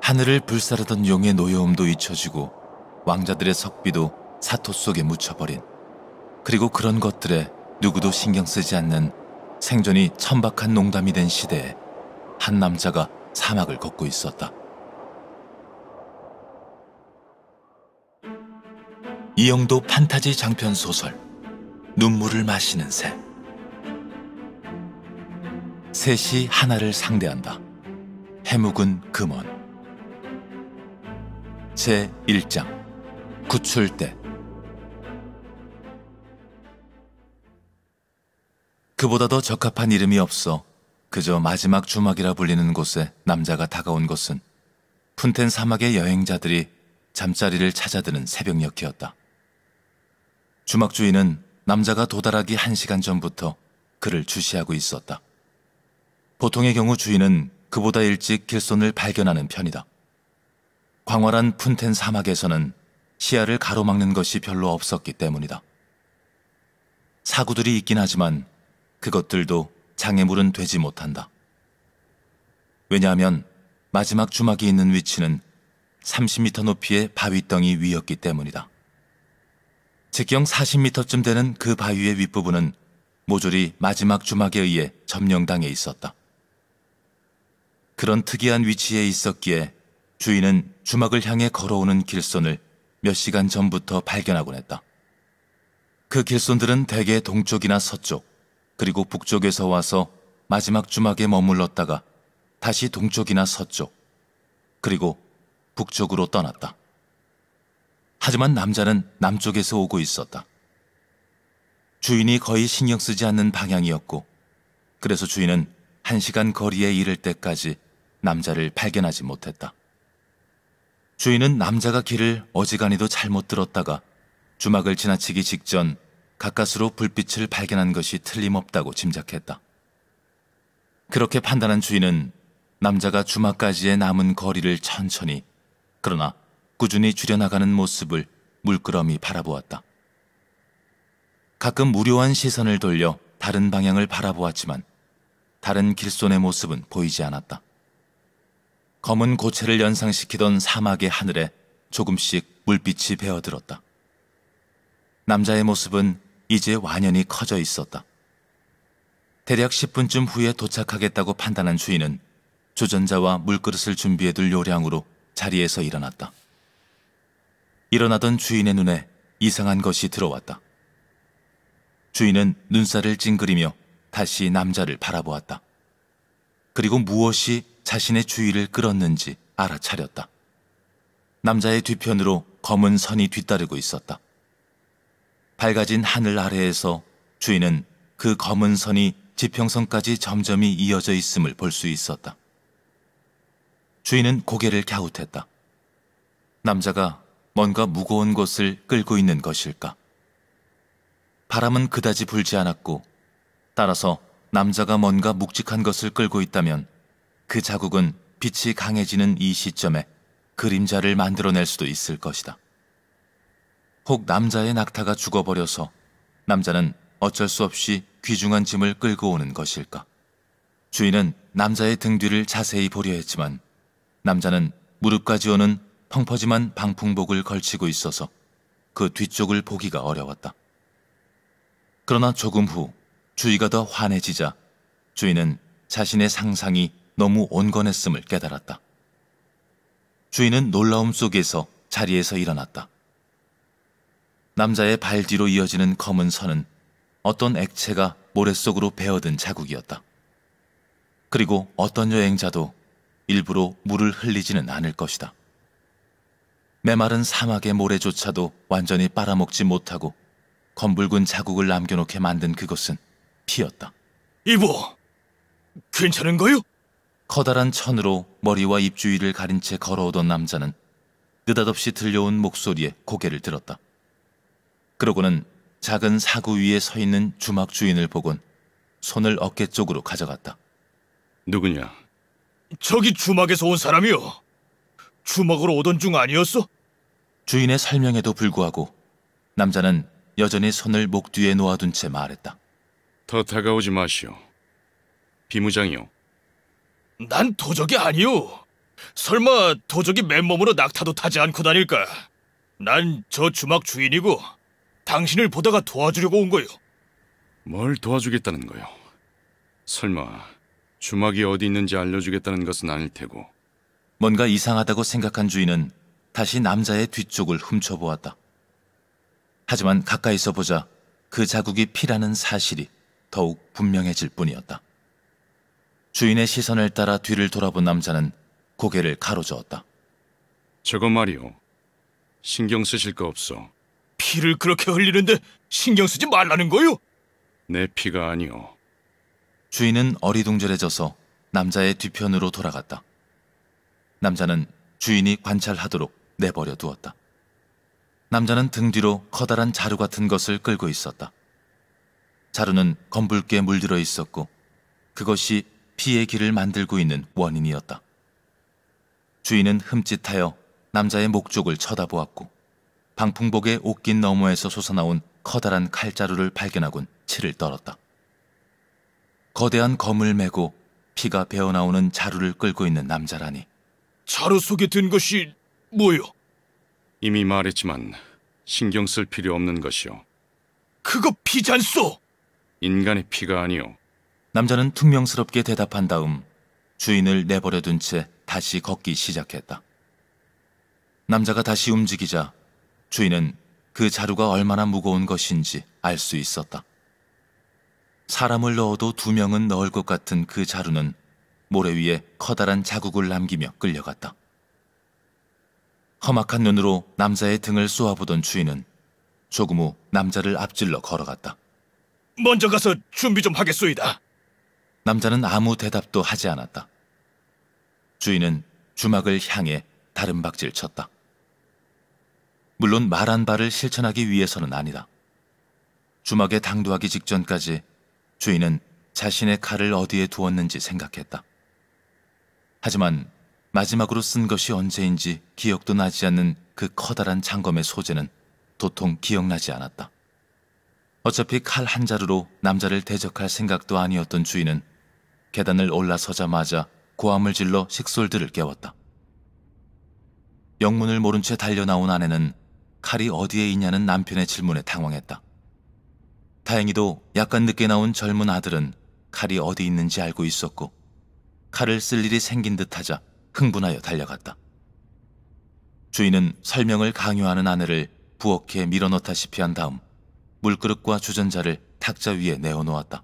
하늘을 불사르던 용의 노여움도 잊혀지고 왕자들의 석비도 사토 속에 묻혀버린, 그리고 그런 것들에 누구도 신경 쓰지 않는 생존이 천박한 농담이 된 시대에 한 남자가 사막을 걷고 있었다. 이영도 판타지 장편 소설 눈물을 마시는 새. 셋이 하나를 상대한다. 해묵은 금원. 제1장 구출대. 그보다 더 적합한 이름이 없어 그저 마지막 주막이라 불리는 곳에 남자가 다가온 것은 푼텐 사막의 여행자들이 잠자리를 찾아드는 새벽녘이었다. 주막 주인은 남자가 도달하기 1시간 전부터 그를 주시하고 있었다. 보통의 경우 주인은 그보다 일찍 길손을 발견하는 편이다. 광활한 푼텐 사막에서는 시야를 가로막는 것이 별로 없었기 때문이다. 사구들이 있긴 하지만 그것들도 장애물은 되지 못한다. 왜냐하면 마지막 주막이 있는 위치는 30m 높이의 바위덩이 위였기 때문이다. 직경 40m쯤 되는 그 바위의 윗부분은 모조리 마지막 주막에 의해 점령당해 있었다. 그런 특이한 위치에 있었기에 주인은 주막을 향해 걸어오는 길손을 몇 시간 전부터 발견하곤 했다. 그 길손들은 대개 동쪽이나 서쪽, 그리고 북쪽에서 와서 마지막 주막에 머물렀다가 다시 동쪽이나 서쪽, 그리고 북쪽으로 떠났다. 하지만 남자는 남쪽에서 오고 있었다. 주인이 거의 신경 쓰지 않는 방향이었고, 그래서 주인은 1시간 거리에 이를 때까지 남자를 발견하지 못했다. 주인은 남자가 길을 어지간히도 잘못 들었다가 주막을 지나치기 직전 가까스로 불빛을 발견한 것이 틀림없다고 짐작했다. 그렇게 판단한 주인은 남자가 주막까지의 남은 거리를 천천히, 그러나 꾸준히 줄여나가는 모습을 물끄러미 바라보았다. 가끔 무료한 시선을 돌려 다른 방향을 바라보았지만 다른 길손의 모습은 보이지 않았다. 검은 고체를 연상시키던 사막의 하늘에 조금씩 물빛이 배어들었다. 남자의 모습은 이제 완연히 커져 있었다. 대략 10분쯤 후에 도착하겠다고 판단한 주인은 주전자와 물그릇을 준비해둘 요량으로 자리에서 일어났다. 일어나던 주인의 눈에 이상한 것이 들어왔다. 주인은 눈살을 찡그리며 다시 남자를 바라보았다. 그리고 무엇이 자신의 주의를 끌었는지 알아차렸다. 남자의 뒤편으로 검은 선이 뒤따르고 있었다. 밝아진 하늘 아래에서 주인은 그 검은 선이 지평선까지 점점이 이어져 있음을 볼 수 있었다. 주인은 고개를 갸웃했다. 남자가 뭔가 무거운 것을 끌고 있는 것일까? 바람은 그다지 불지 않았고, 따라서 남자가 뭔가 묵직한 것을 끌고 있다면 그 자국은 빛이 강해지는 이 시점에 그림자를 만들어낼 수도 있을 것이다. 혹 남자의 낙타가 죽어버려서 남자는 어쩔 수 없이 귀중한 짐을 끌고 오는 것일까? 주인은 남자의 등 뒤를 자세히 보려 했지만 남자는 무릎까지 오는 펑퍼짐한 방풍복을 걸치고 있어서 그 뒤쪽을 보기가 어려웠다. 그러나 조금 후 주의가 더 환해지자 주인은 자신의 상상이 너무 온건했음을 깨달았다. 주인은 놀라움 속에서 자리에서 일어났다. 남자의 발 뒤로 이어지는 검은 선은 어떤 액체가 모래 속으로 베어든 자국이었다. 그리고 어떤 여행자도 일부러 물을 흘리지는 않을 것이다. 메마른 사막의 모래조차도 완전히 빨아먹지 못하고 검붉은 자국을 남겨놓게 만든 그것은 피였다. 이보, 괜찮은가요? 커다란 천으로 머리와 입 주위를 가린 채 걸어오던 남자는 느닷없이 들려온 목소리에 고개를 들었다. 그러고는 작은 사구 위에 서 있는 주막 주인을 보곤 손을 어깨 쪽으로 가져갔다. 누구냐? 저기 주막에서 온 사람이요. 주막으로 오던 중 아니었어? 주인의 설명에도 불구하고 남자는 여전히 손을 목 뒤에 놓아둔 채 말했다. 더 다가오지 마시오. 비무장이요. 난 도적이 아니오. 설마 도적이 맨몸으로 낙타도 타지 않고 다닐까? 난 저 주막 주인이고 당신을 보다가 도와주려고 온 거요. 뭘 도와주겠다는 거요? 설마 주막이 어디 있는지 알려주겠다는 것은 아닐 테고. 뭔가 이상하다고 생각한 주인은 다시 남자의 뒤쪽을 훔쳐보았다. 하지만 가까이서 보자 그 자국이 피라는 사실이 더욱 분명해질 뿐이었다. 주인의 시선을 따라 뒤를 돌아본 남자는 고개를 가로저었다. 저거 말이오. 신경 쓰실 거 없어. 피를 그렇게 흘리는데 신경 쓰지 말라는 거요? 내 피가 아니오. 주인은 어리둥절해져서 남자의 뒤편으로 돌아갔다. 남자는 주인이 관찰하도록 내버려 두었다. 남자는 등 뒤로 커다란 자루 같은 것을 끌고 있었다. 자루는 검붉게 물들어 있었고 그것이 피의 길을 만들고 있는 원인이었다. 주인은 흠칫하여 남자의 목쪽을 쳐다보았고 방풍복의 옷깃 너머에서 솟아나온 커다란 칼자루를 발견하곤 치를 떨었다. 거대한 검을 메고 피가 배어나오는 자루를 끌고 있는 남자라니. 자루 속에 든 것이 뭐요? 이미 말했지만 신경 쓸 필요 없는 것이오. 그거 피잖소! 인간의 피가 아니오. 남자는 퉁명스럽게 대답한 다음 주인을 내버려둔 채 다시 걷기 시작했다. 남자가 다시 움직이자 주인은 그 자루가 얼마나 무거운 것인지 알 수 있었다. 사람을 넣어도 2명은 넣을 것 같은 그 자루는 모래 위에 커다란 자국을 남기며 끌려갔다. 험악한 눈으로 남자의 등을 쏘아보던 주인은 조금 후 남자를 앞질러 걸어갔다. 먼저 가서 준비 좀 하겠소이다. 남자는 아무 대답도 하지 않았다. 주인은 주막을 향해 다른 박질 쳤다. 물론 말한 바를 실천하기 위해서는 아니다. 주막에 당도하기 직전까지 주인은 자신의 칼을 어디에 두었는지 생각했다. 하지만 마지막으로 쓴 것이 언제인지 기억도 나지 않는 그 커다란 장검의 소재는 도통 기억나지 않았다. 어차피 칼 한 자루로 남자를 대적할 생각도 아니었던 주인은 계단을 올라서자마자 고함을 질러 식솔들을 깨웠다. 영문을 모른 채 달려나온 아내는 칼이 어디에 있냐는 남편의 질문에 당황했다. 다행히도 약간 늦게 나온 젊은 아들은 칼이 어디 있는지 알고 있었고 칼을 쓸 일이 생긴 듯하자 흥분하여 달려갔다. 주인은 설명을 강요하는 아내를 부엌에 밀어넣다시피 한 다음 물그릇과 주전자를 탁자 위에 내어놓았다.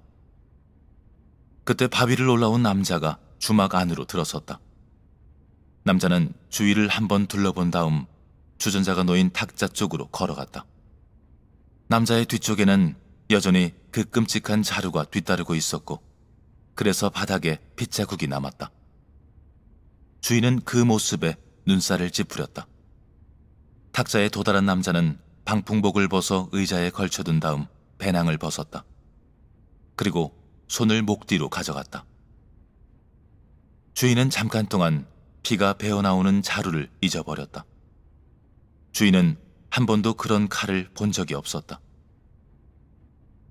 그때 바위를 올라온 남자가 주막 안으로 들어섰다. 남자는 주위를 한번 둘러본 다음 주전자가 놓인 탁자 쪽으로 걸어갔다. 남자의 뒤쪽에는 여전히 그 끔찍한 자루가 뒤따르고 있었고 그래서 바닥에 핏자국이 남았다. 주인은 그 모습에 눈살을 찌푸렸다. 탁자에 도달한 남자는 방풍복을 벗어 의자에 걸쳐둔 다음 배낭을 벗었다. 그리고 손을 목 뒤로 가져갔다. 주인은 잠깐 동안 피가 배어나오는 자루를 잊어버렸다. 주인은 한 번도 그런 칼을 본 적이 없었다.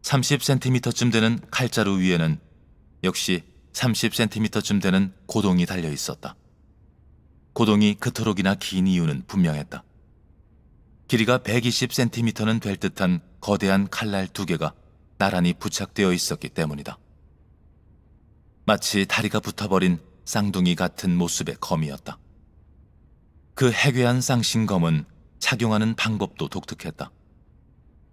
30cm쯤 되는 칼자루 위에는 역시 30cm쯤 되는 고동이 달려 있었다. 고동이 그토록이나 긴 이유는 분명했다. 길이가 120cm는 될 듯한 거대한 칼날 2개가 나란히 부착되어 있었기 때문이다. 마치 다리가 붙어버린 쌍둥이 같은 모습의 검이었다. 그 해괴한 쌍신검은 착용하는 방법도 독특했다.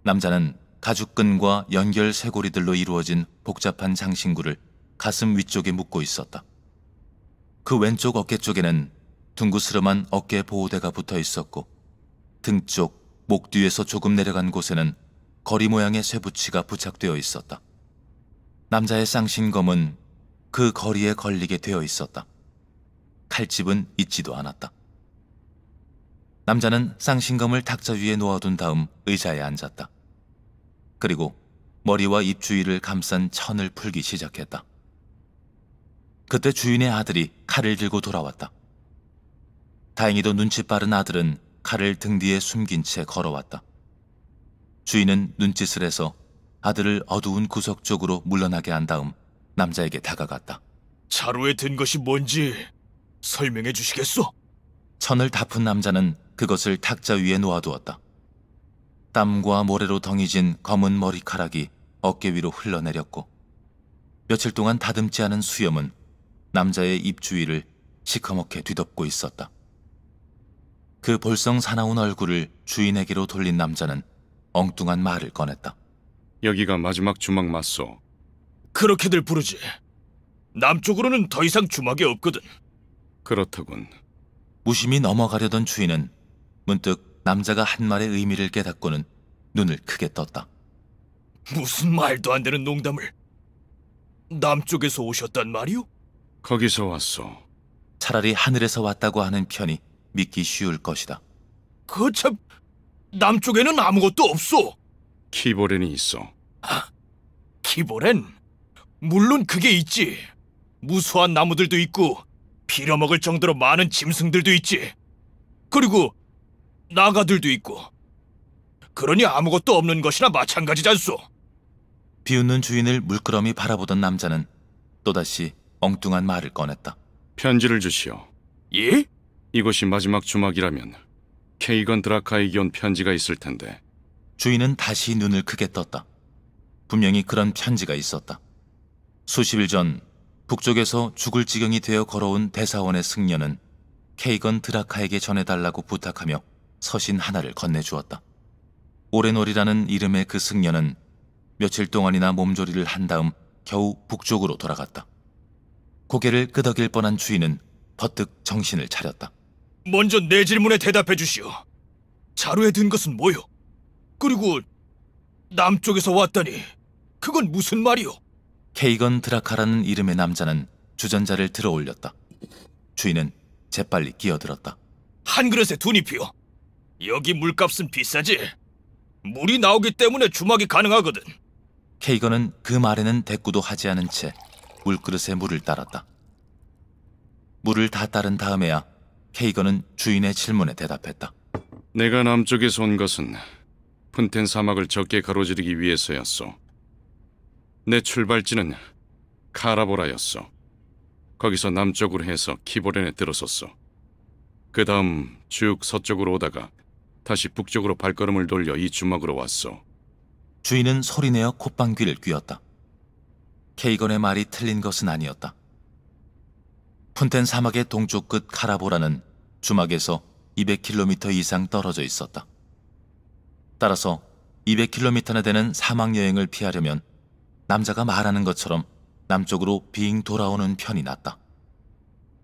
남자는 가죽끈과 연결 쇄골이들로 이루어진 복잡한 장신구를 가슴 위쪽에 묶고 있었다. 그 왼쪽 어깨 쪽에는 둥그스름한 어깨 보호대가 붙어 있었고 등 쪽, 목 뒤에서 조금 내려간 곳에는 거리 모양의 쇠붙이가 부착되어 있었다. 남자의 쌍신검은 그 거리에 걸리게 되어 있었다. 칼집은 있지도 않았다. 남자는 쌍신검을 탁자 위에 놓아둔 다음 의자에 앉았다. 그리고 머리와 입 주위를 감싼 천을 풀기 시작했다. 그때 주인의 아들이 칼을 들고 돌아왔다. 다행히도 눈치 빠른 아들은 칼을 등 뒤에 숨긴 채 걸어왔다. 주인은 눈짓을 해서 아들을 어두운 구석 쪽으로 물러나게 한 다음 남자에게 다가갔다. 자루에 든 것이 뭔지 설명해 주시겠소? 천을 다 푼 남자는 그것을 탁자 위에 놓아두었다. 땀과 모래로 덩이진 검은 머리카락이 어깨 위로 흘러내렸고 며칠 동안 다듬지 않은 수염은 남자의 입 주위를 시커멓게 뒤덮고 있었다. 그 볼성 사나운 얼굴을 주인에게로 돌린 남자는 엉뚱한 말을 꺼냈다. 여기가 마지막 주막 맞소. 그렇게들 부르지. 남쪽으로는 더 이상 주막이 없거든. 그렇더군. 무심히 넘어가려던 주인은 문득 남자가 한 말의 의미를 깨닫고는 눈을 크게 떴다. 무슨 말도 안 되는 농담을. 남쪽에서 오셨단 말이오? 거기서 왔소. 차라리 하늘에서 왔다고 하는 편이 믿기 쉬울 것이다. 거참, 남쪽에는 아무것도 없소. 키보렌이 있어. 키보렌? 물론 그게 있지. 무수한 나무들도 있고 빌어먹을 정도로 많은 짐승들도 있지. 그리고 나가들도 있고. 그러니 아무것도 없는 것이나 마찬가지잖소. 비웃는 주인을 물끄러미 바라보던 남자는 또다시 엉뚱한 말을 꺼냈다. 편지를 주시오. 예? 이곳이 마지막 주막이라면 케이건 드라카에게 온 편지가 있을 텐데. 주인은 다시 눈을 크게 떴다. 분명히 그런 편지가 있었다. 수십 일 전 북쪽에서 죽을 지경이 되어 걸어온 대사원의 승려는 케이건 드라카에게 전해달라고 부탁하며 서신 하나를 건네주었다. 오레놀이라는 이름의 그 승려는 며칠 동안이나 몸조리를 한 다음 겨우 북쪽으로 돌아갔다. 고개를 끄덕일 뻔한 주인은 버뜩 정신을 차렸다. 먼저 내 질문에 대답해 주시오. 자루에 든 것은 뭐요? 그리고 남쪽에서 왔다니 그건 무슨 말이오? 케이건 드라카라는 이름의 남자는 주전자를 들어 올렸다. 주인은 재빨리 끼어들었다. 한 그릇에 두 잎이요. 여기 물값은 비싸지. 물이 나오기 때문에 주막이 가능하거든. 케이건은 그 말에는 대꾸도 하지 않은 채 물그릇에 물을 따랐다. 물을 다 따른 다음에야 케이건은 주인의 질문에 대답했다. 내가 남쪽에서 온 것은 푼텐 사막을 적게 가로지르기 위해서였소. 내 출발지는 카라보라였소. 거기서 남쪽으로 해서 키보렌에 들어섰소. 그 다음 쭉 서쪽으로 오다가 다시 북쪽으로 발걸음을 돌려 이 주막으로 왔소. 주인은 소리내어 콧방귀를 뀌었다. 케이건의 말이 틀린 것은 아니었다. 푼텐 사막의 동쪽 끝 카라보라는 주막에서 200km 이상 떨어져 있었다. 따라서 200km나 되는 사막 여행을 피하려면 남자가 말하는 것처럼 남쪽으로 빙 돌아오는 편이 낫다.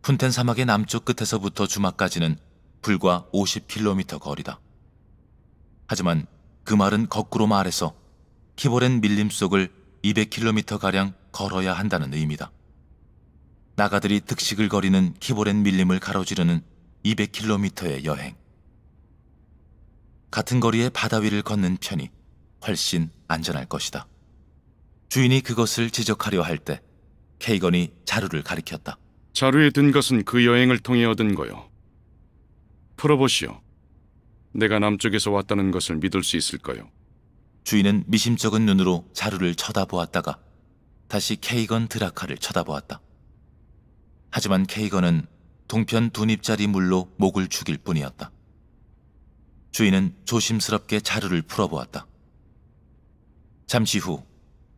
푼텐 사막의 남쪽 끝에서부터 주막까지는 불과 50km 거리다. 하지만 그 말은 거꾸로 말해서 키보렌 밀림 속을 200km가량 걸어야 한다는 의미다. 나가들이 득식을 거리는 키보렌 밀림을 가로지르는 200km의 여행. 같은 거리의 바다 위를 걷는 편이 훨씬 안전할 것이다. 주인이 그것을 지적하려 할 때 케이건이 자루를 가리켰다. 자루에 든 것은 그 여행을 통해 얻은 거요. 풀어보시오. 내가 남쪽에서 왔다는 것을 믿을 수 있을까요? 주인은 미심쩍은 눈으로 자루를 쳐다보았다가 다시 케이건 드라카를 쳐다보았다. 하지만 케이건은 동편 2잎짜리 물로 목을 죽일 뿐이었다. 주인은 조심스럽게 자루를 풀어보았다. 잠시 후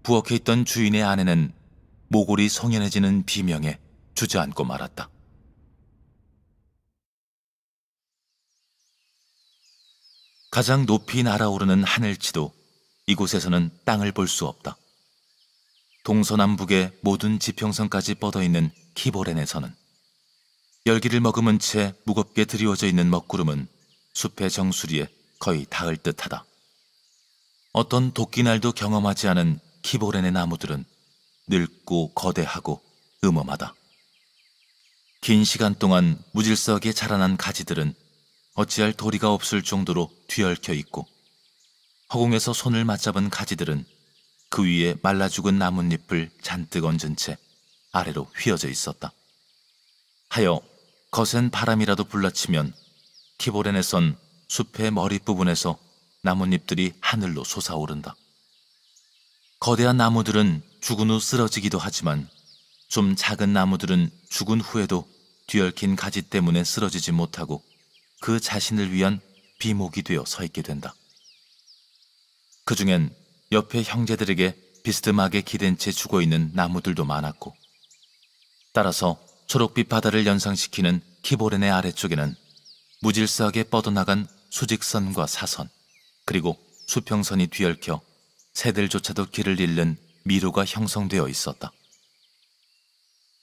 부엌에 있던 주인의 아내는 모골이 송연해지는 비명에 주저앉고 말았다. 가장 높이 날아오르는 하늘치도 이곳에서는 땅을 볼 수 없다. 동서남북의 모든 지평선까지 뻗어있는 키보렌에서는 열기를 머금은 채 무겁게 드리워져 있는 먹구름은 숲의 정수리에 거의 닿을 듯하다. 어떤 도끼날도 경험하지 않은 키보렌의 나무들은 늙고 거대하고 음험하다. 긴 시간 동안 무질서하게 자라난 가지들은 어찌할 도리가 없을 정도로 뒤얽혀 있고 허공에서 손을 맞잡은 가지들은 그 위에 말라 죽은 나뭇잎을 잔뜩 얹은 채 아래로 휘어져 있었다. 하여 거센 바람이라도 불라치면 키보렌에선 숲의 머릿부분에서 나뭇잎들이 하늘로 솟아오른다. 거대한 나무들은 죽은 후 쓰러지기도 하지만 좀 작은 나무들은 죽은 후에도 뒤얽힌 가지 때문에 쓰러지지 못하고 그 자신을 위한 비목이 되어 서 있게 된다. 그중엔 옆에 형제들에게 비스듬하게 기댄 채 죽어있는 나무들도 많았고, 따라서 초록빛 바다를 연상시키는 키보렌의 아래쪽에는 무질서하게 뻗어나간 수직선과 사선, 그리고 수평선이 뒤얽혀 새들조차도 길을 잃는 미로가 형성되어 있었다.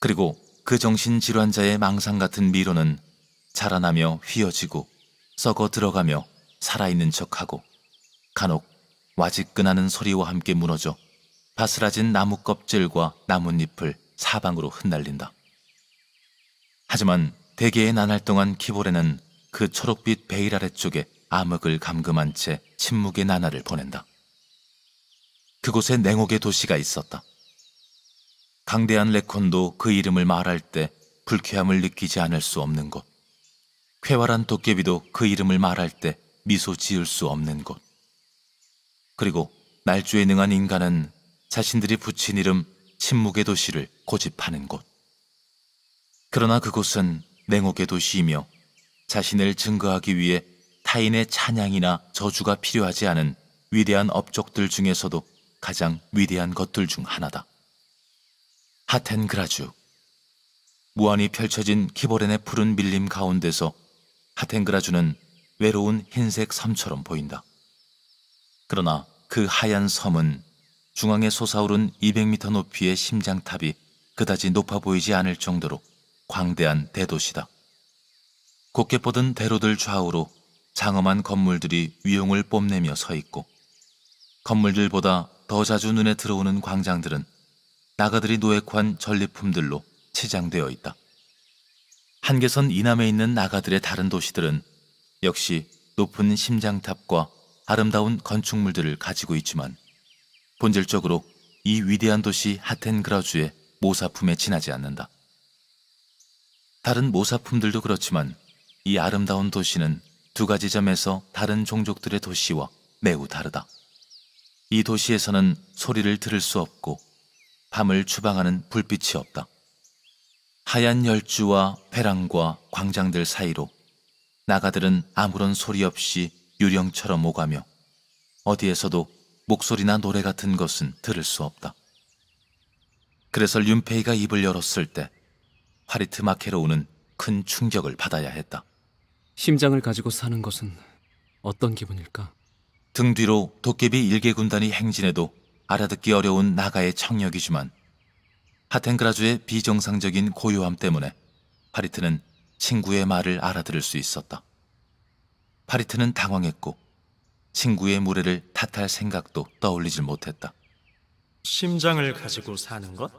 그리고 그 정신질환자의 망상 같은 미로는 자라나며 휘어지고 썩어 들어가며 살아있는 척하고 간혹 와지끈하는 소리와 함께 무너져 바스라진 나무 껍질과 나뭇잎을 사방으로 흩날린다. 하지만 대개의 나날 동안 키보레는 그 초록빛 베일 아래쪽에 암흑을 감금한 채 침묵의 나날을 보낸다. 그곳에 냉옥의 도시가 있었다. 강대한 레콘도 그 이름을 말할 때 불쾌함을 느끼지 않을 수 없는 곳, 쾌활한 도깨비도 그 이름을 말할 때 미소 지을 수 없는 곳, 그리고 날조에 능한 인간은 자신들이 붙인 이름 침묵의 도시를 고집하는 곳. 그러나 그곳은 냉옥의 도시이며 자신을 증거하기 위해 타인의 찬양이나 저주가 필요하지 않은 위대한 업적들 중에서도 가장 위대한 것들 중 하나다. 하텐그라주. 무한히 펼쳐진 키보렌의 푸른 밀림 가운데서 하텐그라주는 외로운 흰색 섬처럼 보인다. 그러나 그 하얀 섬은 중앙에 솟아오른 200m 높이의 심장탑이 그다지 높아 보이지 않을 정도로 광대한 대도시다. 곱게 뻗은 대로들 좌우로 장엄한 건물들이 위용을 뽐내며 서 있고, 건물들보다 더 자주 눈에 들어오는 광장들은 나가들이 노획한 전리품들로 치장되어 있다. 한계선 이남에 있는 나가들의 다른 도시들은 역시 높은 심장탑과 아름다운 건축물들을 가지고 있지만 본질적으로 이 위대한 도시 하텐그라주의 모사품에 지나지 않는다. 다른 모사품들도 그렇지만 이 아름다운 도시는 두 가지 점에서 다른 종족들의 도시와 매우 다르다. 이 도시에서는 소리를 들을 수 없고 밤을 추방하는 불빛이 없다. 하얀 열주와 회랑과 광장들 사이로 나가들은 아무런 소리 없이 유령처럼 오가며 어디에서도 목소리나 노래 같은 것은 들을 수 없다. 그래서 륜페이가 입을 열었을 때 화리트 마케로우는 큰 충격을 받아야 했다. 심장을 가지고 사는 것은 어떤 기분일까? 등 뒤로 도깨비 일개 군단이 행진해도 알아듣기 어려운 나가의 청력이지만 하텐그라주의 비정상적인 고요함 때문에 파리트는 친구의 말을 알아들을 수 있었다. 파리트는 당황했고 친구의 무례를 탓할 생각도 떠올리질 못했다. 심장을 가지고 사는 것?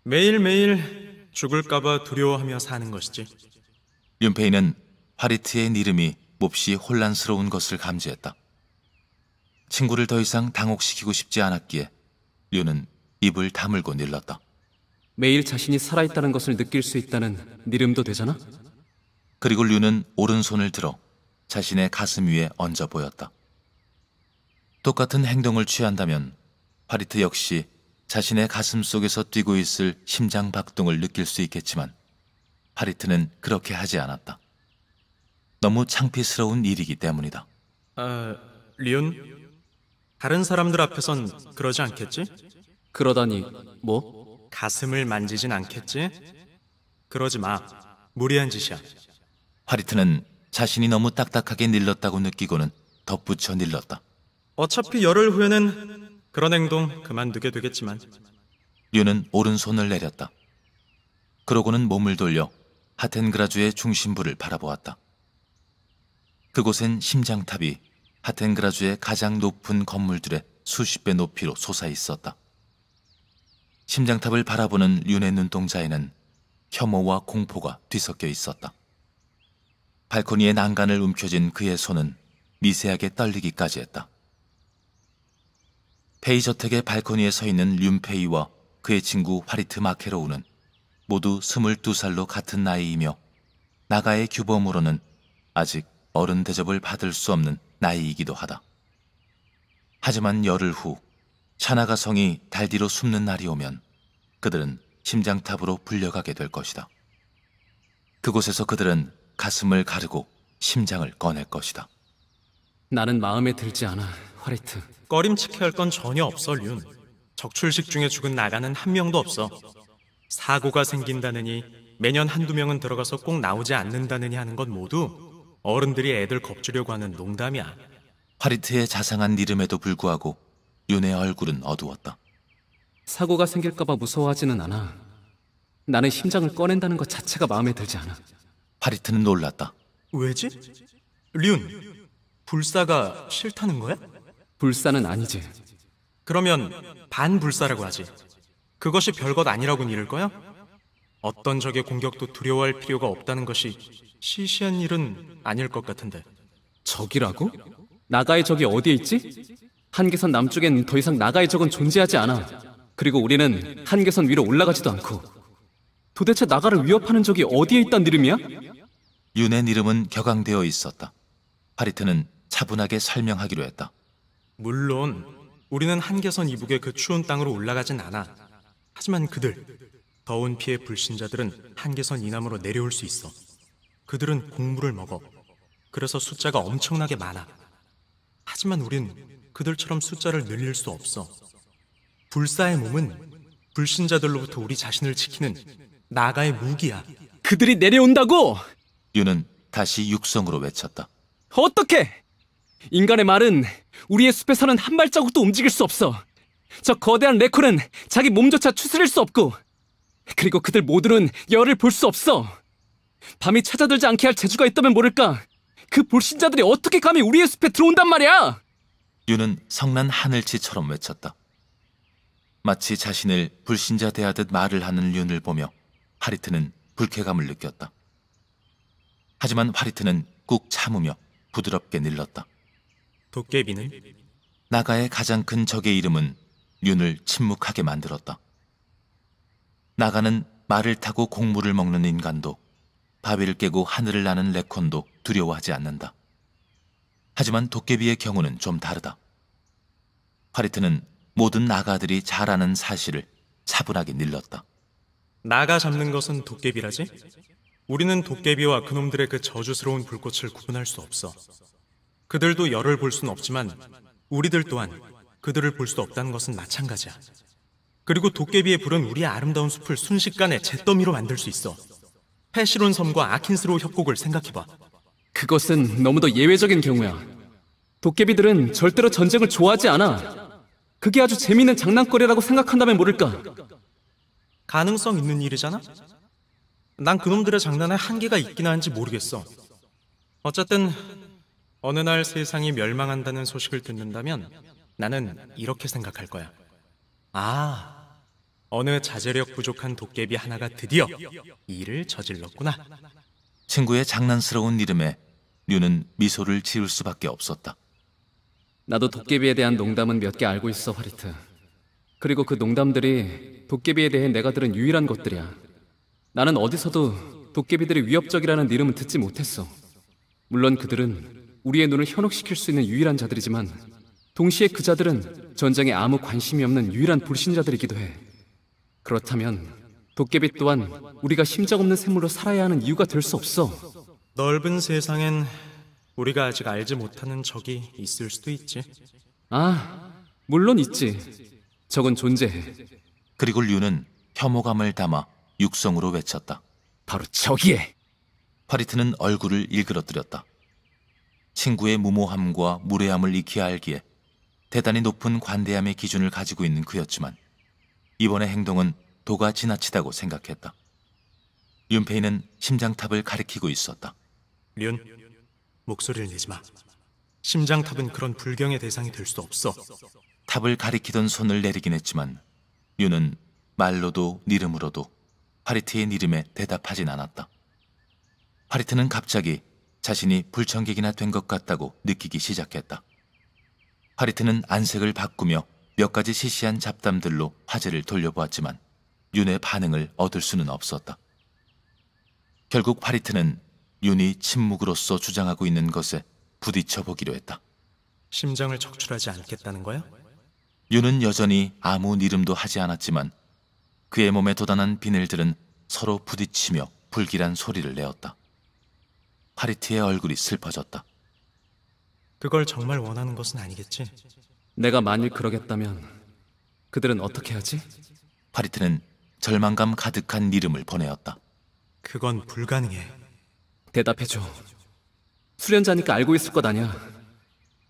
매일매일 죽을까봐 두려워하며 사는 것이지. 륜페이는 파리트의 이름이 몹시 혼란스러운 것을 감지했다. 친구를 더 이상 당혹시키고 싶지 않았기에 류는 입을 다물고 일렀다. 매일 자신이 살아있다는 것을 느낄 수 있다는 니름도 되잖아? 그리고 류는 오른손을 들어 자신의 가슴 위에 얹어 보였다. 똑같은 행동을 취한다면 파리트 역시 자신의 가슴 속에서 뛰고 있을 심장 박동을 느낄 수 있겠지만 파리트는 그렇게 하지 않았다. 너무 창피스러운 일이기 때문이다. 리온? 다른 사람들 앞에선 그러지 않겠지? 그러다니 뭐? 가슴을 만지진 않겠지? 그러지 마. 무리한 짓이야. 파리트는 자신이 너무 딱딱하게 일렀다고 느끼고는 덧붙여 일렀다. 어차피 열흘 후에는 그런 행동 그만두게 되겠지만. 류는 오른손을 내렸다. 그러고는 몸을 돌려 하텐그라주의 중심부를 바라보았다. 그곳엔 심장탑이 하텐그라주의 가장 높은 건물들의 수십 배 높이로 솟아 있었다. 심장탑을 바라보는 륜의 눈동자에는 혐오와 공포가 뒤섞여 있었다. 발코니의 난간을 움켜쥔 그의 손은 미세하게 떨리기까지 했다. 페이 저택의 발코니에 서 있는 륜페이와 그의 친구 화리트 마케로우는 모두 22살로 같은 나이이며 나가의 규범으로는 아직 어른 대접을 받을 수 없는 나이이기도 하다. 하지만 열흘 후 샤나가 성이 달 뒤로 숨는 날이 오면 그들은 심장탑으로 불려가게 될 것이다. 그곳에서 그들은 가슴을 가르고 심장을 꺼낼 것이다. 나는 마음에 들지 않아, 화리트. 꺼림칙해할 건 전혀 없어, 륜. 적출식 중에 죽은 나가는 한 명도 없어. 사고가 생긴다느니 매년 한두 명은 들어가서 꼭 나오지 않는다느니 하는 건 모두 어른들이 애들 겁주려고 하는 농담이야. 화리트의 자상한 이름에도 불구하고 윤의 얼굴은 어두웠다. 사고가 생길까봐 무서워하지는 않아. 나는 심장을 꺼낸다는 것 자체가 마음에 들지 않아. 화리트는 놀랐다. 왜지? 륜, 불사가 싫다는 거야? 불사는 아니지. 그러면 반불사라고 하지. 그것이 별것 아니라고 이를 거야? 어떤 적의 공격도 두려워할 필요가 없다는 것이 시시한 일은 아닐 것 같은데. 적이라고? 나가의 적이 어디에 있지? 한계선 남쪽엔 더 이상 나가의 적은 존재하지 않아. 그리고 우리는 한계선 위로 올라가지도 않고. 도대체 나가를 위협하는 적이 어디에 있단 이름이야? 윤의 이름은 격앙되어 있었다. 화리트는 차분하게 설명하기로 했다. 물론 우리는 한계선 이북의 그 추운 땅으로 올라가진 않아. 하지만 그들, 더운 피의 불신자들은 한계선 이남으로 내려올 수 있어. 그들은 곡물을 먹어. 그래서 숫자가 엄청나게 많아. 하지만 우린 그들처럼 숫자를 늘릴 수 없어. 불사의 몸은 불신자들로부터 우리 자신을 지키는 나가의 무기야. 그들이 내려온다고! 윤은 다시 육성으로 외쳤다. 어떻게? 인간의 말은 우리의 숲에서는 한 발자국도 움직일 수 없어. 저 거대한 레코는 자기 몸조차 추스릴 수 없고, 그리고 그들 모두는 열을 볼 수 없어. 밤이 찾아들지 않게 할 재주가 있다면 모를까. 그 불신자들이 어떻게 감히 우리의 숲에 들어온단 말이야! 윤은 성난 하늘치처럼 외쳤다. 마치 자신을 불신자 대하듯 말을 하는 윤을 보며 화리트는 불쾌감을 느꼈다. 하지만 화리트는 꾹 참으며 부드럽게 निर्렀다. 도깨비는? 나가의 가장 큰 적의 이름은 윤을 침묵하게 만들었다. 나가는 말을 타고 곡물을 먹는 인간도, 바위를 깨고 하늘을 나는 레콘도 두려워하지 않는다. 하지만 도깨비의 경우는 좀 다르다. 화리트는 모든 나가들이 잘 아는 사실을 차분하게 निर्렀다. 나가 잡는 것은 도깨비라지? 우리는 도깨비와 그놈들의 그 저주스러운 불꽃을 구분할 수 없어. 그들도 열을 볼 수는 없지만 우리들 또한 그들을 볼 수 없다는 것은 마찬가지야. 그리고 도깨비의 불은 우리의 아름다운 숲을 순식간에 잿더미로 만들 수 있어. 페시론 섬과 아킨스로 협곡을 생각해봐. 그것은 너무도 예외적인 경우야. 도깨비들은 절대로 전쟁을 좋아하지 않아. 그게 아주 재미있는 장난거리라고 생각한다면 모를까. 가능성 있는 일이잖아? 난 그놈들의 장난에 한계가 있긴 한지 모르겠어. 어쨌든 어느 날 세상이 멸망한다는 소식을 듣는다면 나는 이렇게 생각할 거야. 아, 어느 자제력 부족한 도깨비 하나가 드디어 일을 저질렀구나. 친구의 장난스러운 이름에 류는 미소를 지을 수밖에 없었다. 나도 도깨비에 대한 농담은 몇 개 알고 있어, 화리트. 그리고 그 농담들이 도깨비에 대해 내가 들은 유일한 것들이야. 나는 어디서도 도깨비들이 위협적이라는 이름은 듣지 못했어. 물론 그들은 우리의 눈을 현혹시킬 수 있는 유일한 자들이지만 동시에 그 자들은 전쟁에 아무 관심이 없는 유일한 불신자들이기도 해. 그렇다면 도깨비 또한 우리가 심장 없는 생물로 살아야 하는 이유가 될 수 없어. 넓은 세상엔 우리가 아직 알지 못하는 적이 있을 수도 있지. 아, 물론 있지. 적은 존재해. 그리고 류는 혐오감을 담아 육성으로 외쳤다. 바로 저기에! 화리트는 얼굴을 일그러뜨렸다. 친구의 무모함과 무례함을 익히 알기에 대단히 높은 관대함의 기준을 가지고 있는 그였지만 이번의 행동은 도가 지나치다고 생각했다. 윤페이는 심장탑을 가리키고 있었다. 륜, 목소리를 내지 마. 심장탑은 그런 불경의 대상이 될 수 없어. 탑을 가리키던 손을 내리긴 했지만 윤은 말로도 니름으로도 화리트의 이름에 대답하진 않았다. 화리트는 갑자기 자신이 불청객이나 된 것 같다고 느끼기 시작했다. 화리트는 안색을 바꾸며 몇 가지 시시한 잡담들로 화제를 돌려보았지만 윤의 반응을 얻을 수는 없었다. 결국 화리트는 윤이 침묵으로서 주장하고 있는 것에 부딪혀 보기로 했다. 심장을 적출하지 않겠다는 거야? 윤은 여전히 아무 이름도 하지 않았지만 그의 몸에 돋아난 비늘들은 서로 부딪히며 불길한 소리를 내었다. 파리트의 얼굴이 슬퍼졌다. 그걸 정말 원하는 것은 아니겠지? 내가 만일 그러겠다면 그들은 어떻게 하지? 파리트는 절망감 가득한 이름을 보내었다. 그건 불가능해. 대답해줘. 수련자니까 알고 있을 것 아냐.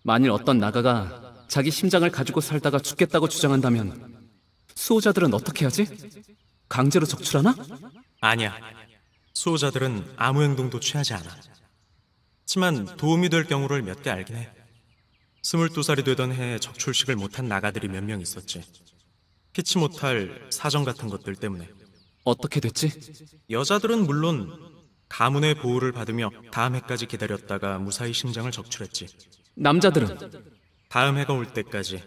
만일 어떤 나가가 자기 심장을 가지고 살다가 죽겠다고 주장한다면 수호자들은 어떻게 하지? 강제로 적출하나? 아니야. 수호자들은 아무 행동도 취하지 않아. 하지만 도움이 될 경우를 몇 개 알긴 해. 22살이 되던 해에 적출식을 못한 나가들이 몇 명 있었지. 피치 못할 사정 같은 것들 때문에. 어떻게 됐지? 여자들은 물론 가문의 보호를 받으며 다음 해까지 기다렸다가 무사히 심장을 적출했지. 남자들은? 다음 해가 올 때까지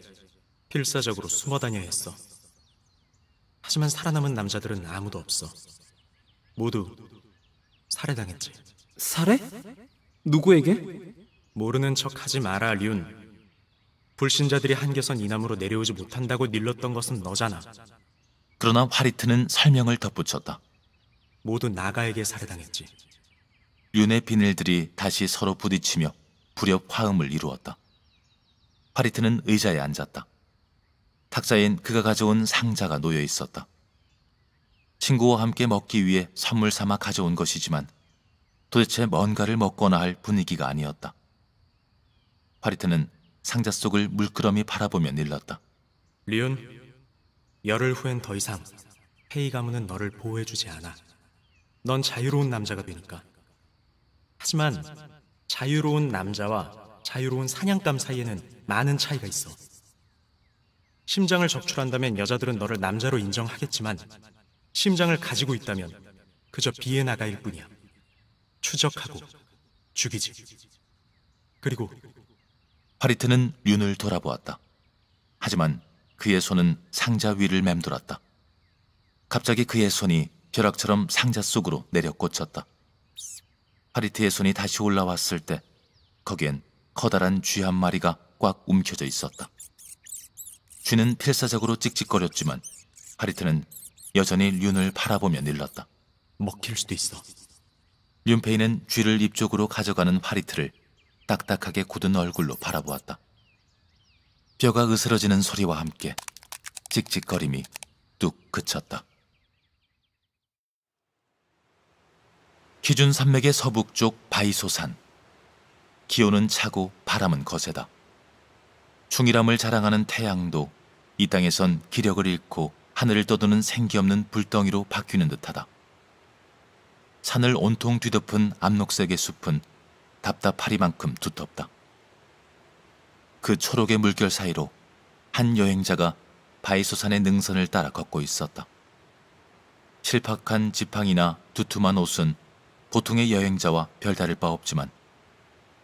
필사적으로 숨어 다녀야 했어. 하지만 살아남은 남자들은 아무도 없어. 모두 살해당했지. 살해? 누구에게? 모르는 척 하지 마라, 륜. 불신자들이 한계선 이남으로 내려오지 못한다고 밀렀던 것은 너잖아. 그러나 화리트는 설명을 덧붙였다. 모두 나가에게 살해당했지. 륜의 비늘들이 다시 서로 부딪히며 불협 화음을 이루었다. 화리트는 의자에 앉았다. 탁자엔 그가 가져온 상자가 놓여 있었다. 친구와 함께 먹기 위해 선물 삼아 가져온 것이지만 도대체 뭔가를 먹거나 할 분위기가 아니었다. 화리트는 상자 속을 물끄러미 바라보며 일렀다. 륜, 열흘 후엔 더 이상 페이 가문은 너를 보호해주지 않아. 넌 자유로운 남자가 되니까. 하지만 자유로운 남자와 자유로운 사냥감 사이에는 많은 차이가 있어. 심장을 적출한다면 여자들은 너를 남자로 인정하겠지만 심장을 가지고 있다면 그저 비의 나가일 뿐이야. 추적하고 죽이지. 그리고 화리트는 륜을 돌아보았다. 하지만 그의 손은 상자 위를 맴돌았다. 갑자기 그의 손이 벼락처럼 상자 속으로 내려 꽂혔다. 화리트의 손이 다시 올라왔을 때 거기엔 커다란 쥐 한 마리가 꽉 움켜져 있었다. 쥐는 필사적으로 찍찍거렸지만 화리트는 여전히 륜을 바라보며 일렀다. 먹힐 수도 있어. 륜페이는 쥐를 입 쪽으로 가져가는 화리트를 딱딱하게 굳은 얼굴로 바라보았다. 뼈가 으스러지는 소리와 함께 찍찍거림이 뚝 그쳤다. 기준 산맥의 서북쪽 바이소산. 기온은 차고 바람은 거세다. 충일함을 자랑하는 태양도 이 땅에선 기력을 잃고 하늘을 떠도는 생기없는 불덩이로 바뀌는 듯하다. 산을 온통 뒤덮은 암록색의 숲은 답답하리만큼 두텁다. 그 초록의 물결 사이로 한 여행자가 바이소산의 능선을 따라 걷고 있었다. 실팍한 지팡이나 두툼한 옷은 보통의 여행자와 별다를 바 없지만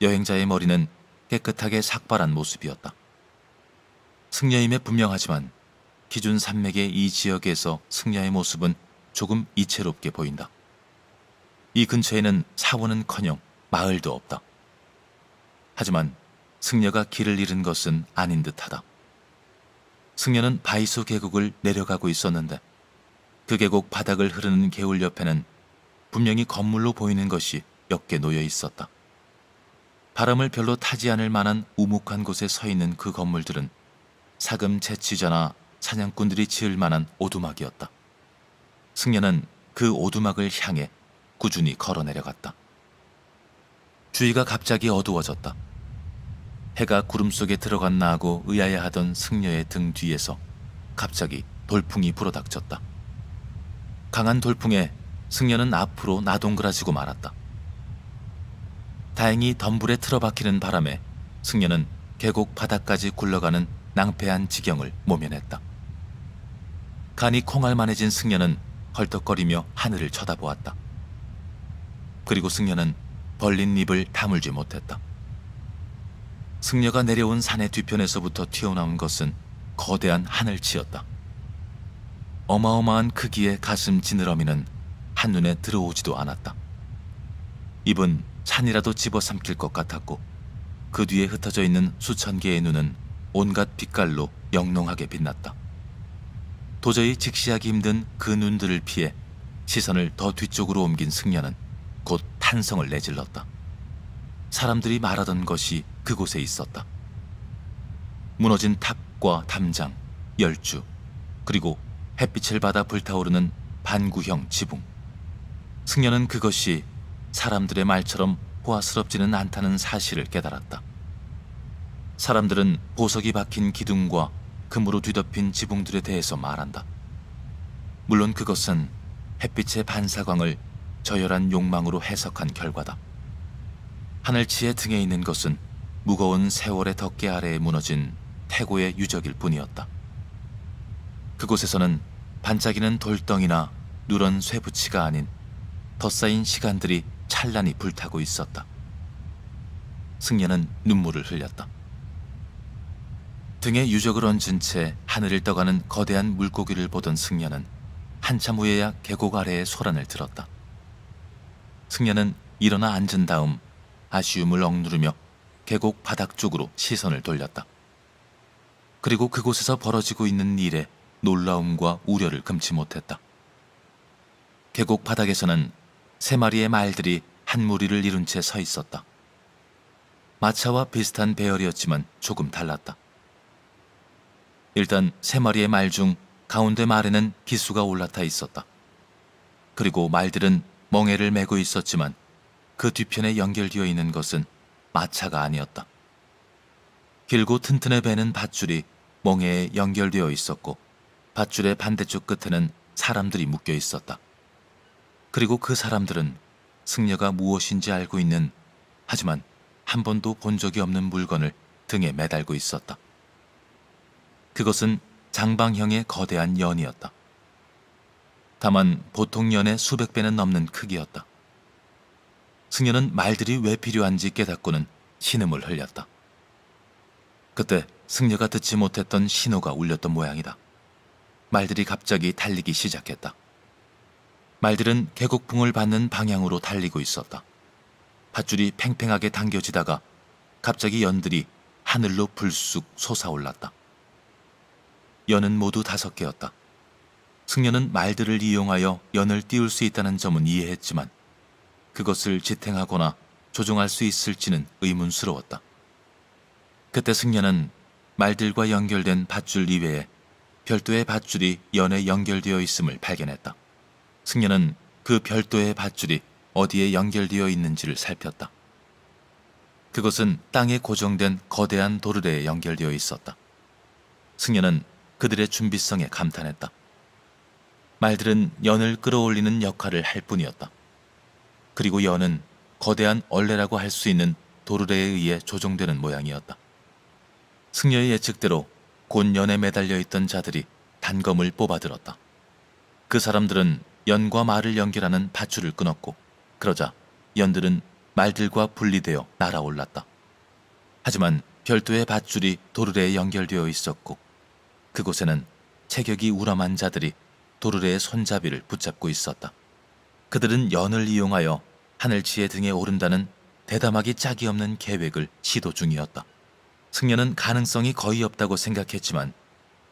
여행자의 머리는 깨끗하게 삭발한 모습이었다. 승려임에 분명하지만 기준 산맥의 이 지역에서 승려의 모습은 조금 이채롭게 보인다. 이 근처에는 사원은커녕 마을도 없다. 하지만 승려가 길을 잃은 것은 아닌 듯하다. 승려는 바이소 계곡을 내려가고 있었는데 그 계곡 바닥을 흐르는 개울 옆에는 분명히 건물로 보이는 것이 몇 개 놓여 있었다. 바람을 별로 타지 않을 만한 우묵한 곳에 서 있는 그 건물들은 사금 채취자나 사냥꾼들이 지을 만한 오두막이었다. 승려는 그 오두막을 향해 꾸준히 걸어 내려갔다. 주위가 갑자기 어두워졌다. 해가 구름 속에 들어갔나 하고 의아해하던 승려의 등 뒤에서 갑자기 돌풍이 불어닥쳤다. 강한 돌풍에 승려는 앞으로 나동그라지고 말았다. 다행히 덤불에 틀어박히는 바람에 승려는 계곡 바닥까지 굴러가는 낭패한 지경을 모면했다. 간이 콩알만해진 승려는 헐떡거리며 하늘을 쳐다보았다. 그리고 승려는 벌린 입을 다물지 못했다. 승려가 내려온 산의 뒤편에서부터 튀어나온 것은 거대한 하늘치였다. 어마어마한 크기의 가슴 지느러미는 한눈에 들어오지도 않았다. 입은 산이라도 집어삼킬 것 같았고 그 뒤에 흩어져 있는 수천 개의 눈은 온갖 빛깔로 영롱하게 빛났다. 도저히 직시하기 힘든 그 눈들을 피해 시선을 더 뒤쪽으로 옮긴 승려는 곧 탄성을 내질렀다. 사람들이 말하던 것이 그곳에 있었다. 무너진 탑과 담장, 열주, 그리고 햇빛을 받아 불타오르는 반구형 지붕. 승려는 그것이 사람들의 말처럼 호화스럽지는 않다는 사실을 깨달았다. 사람들은 보석이 박힌 기둥과 금으로 뒤덮인 지붕들에 대해서 말한다. 물론 그것은 햇빛의 반사광을 저열한 욕망으로 해석한 결과다. 하늘치의 등에 있는 것은 무거운 세월의 덮개 아래에 무너진 태고의 유적일 뿐이었다. 그곳에서는 반짝이는 돌덩이나 누런 쇠붙이가 아닌 덧싸인 시간들이 찬란히 불타고 있었다. 승려는 눈물을 흘렸다. 등에 유적을 얹은 채 하늘을 떠가는 거대한 물고기를 보던 승려는 한참 후에야 계곡 아래의 소란을 들었다. 승려는 일어나 앉은 다음 아쉬움을 억누르며 계곡 바닥 쪽으로 시선을 돌렸다. 그리고 그곳에서 벌어지고 있는 일에 놀라움과 우려를 금치 못했다. 계곡 바닥에서는 3마리의 말들이 한 무리를 이룬 채 서 있었다. 마차와 비슷한 배열이었지만 조금 달랐다. 일단 3마리의 말 중 가운데 말에는 기수가 올라타 있었다. 그리고 말들은 멍에를 메고 있었지만 그 뒤편에 연결되어 있는 것은 마차가 아니었다. 길고 튼튼해 배는 밧줄이 멍에에 연결되어 있었고 밧줄의 반대쪽 끝에는 사람들이 묶여 있었다. 그리고 그 사람들은 승려가 무엇인지 알고 있는, 하지만 한 번도 본 적이 없는 물건을 등에 매달고 있었다. 그것은 장방형의 거대한 연이었다. 다만 보통 연의 수백 배는 넘는 크기였다. 승려는 말들이 왜 필요한지 깨닫고는 신음을 흘렸다. 그때 승려가 듣지 못했던 신호가 울렸던 모양이다. 말들이 갑자기 달리기 시작했다. 말들은 계곡풍을 받는 방향으로 달리고 있었다. 밧줄이 팽팽하게 당겨지다가 갑자기 연들이 하늘로 불쑥 솟아올랐다. 연은 모두 5개였다. 승려는 말들을 이용하여 연을 띄울 수 있다는 점은 이해했지만 그것을 지탱하거나 조종할 수 있을지는 의문스러웠다. 그때 승려는 말들과 연결된 밧줄 이외에 별도의 밧줄이 연에 연결되어 있음을 발견했다. 승려는 그 별도의 밧줄이 어디에 연결되어 있는지를 살폈다. 그것은 땅에 고정된 거대한 도르래에 연결되어 있었다. 승려는 그들의 준비성에 감탄했다. 말들은 연을 끌어올리는 역할을 할 뿐이었다. 그리고 연은 거대한 얼레라고 할 수 있는 도르래에 의해 조종되는 모양이었다. 승려의 예측대로 곧 연에 매달려 있던 자들이 단검을 뽑아들었다. 그 사람들은 연과 말을 연결하는 밧줄을 끊었고 그러자 연들은 말들과 분리되어 날아올랐다. 하지만 별도의 밧줄이 도르래에 연결되어 있었고 그곳에는 체격이 우람한 자들이 도르래의 손잡이를 붙잡고 있었다. 그들은 연을 이용하여 하늘치의 등에 오른다는 대담하기 짝이 없는 계획을 시도 중이었다. 승려는 가능성이 거의 없다고 생각했지만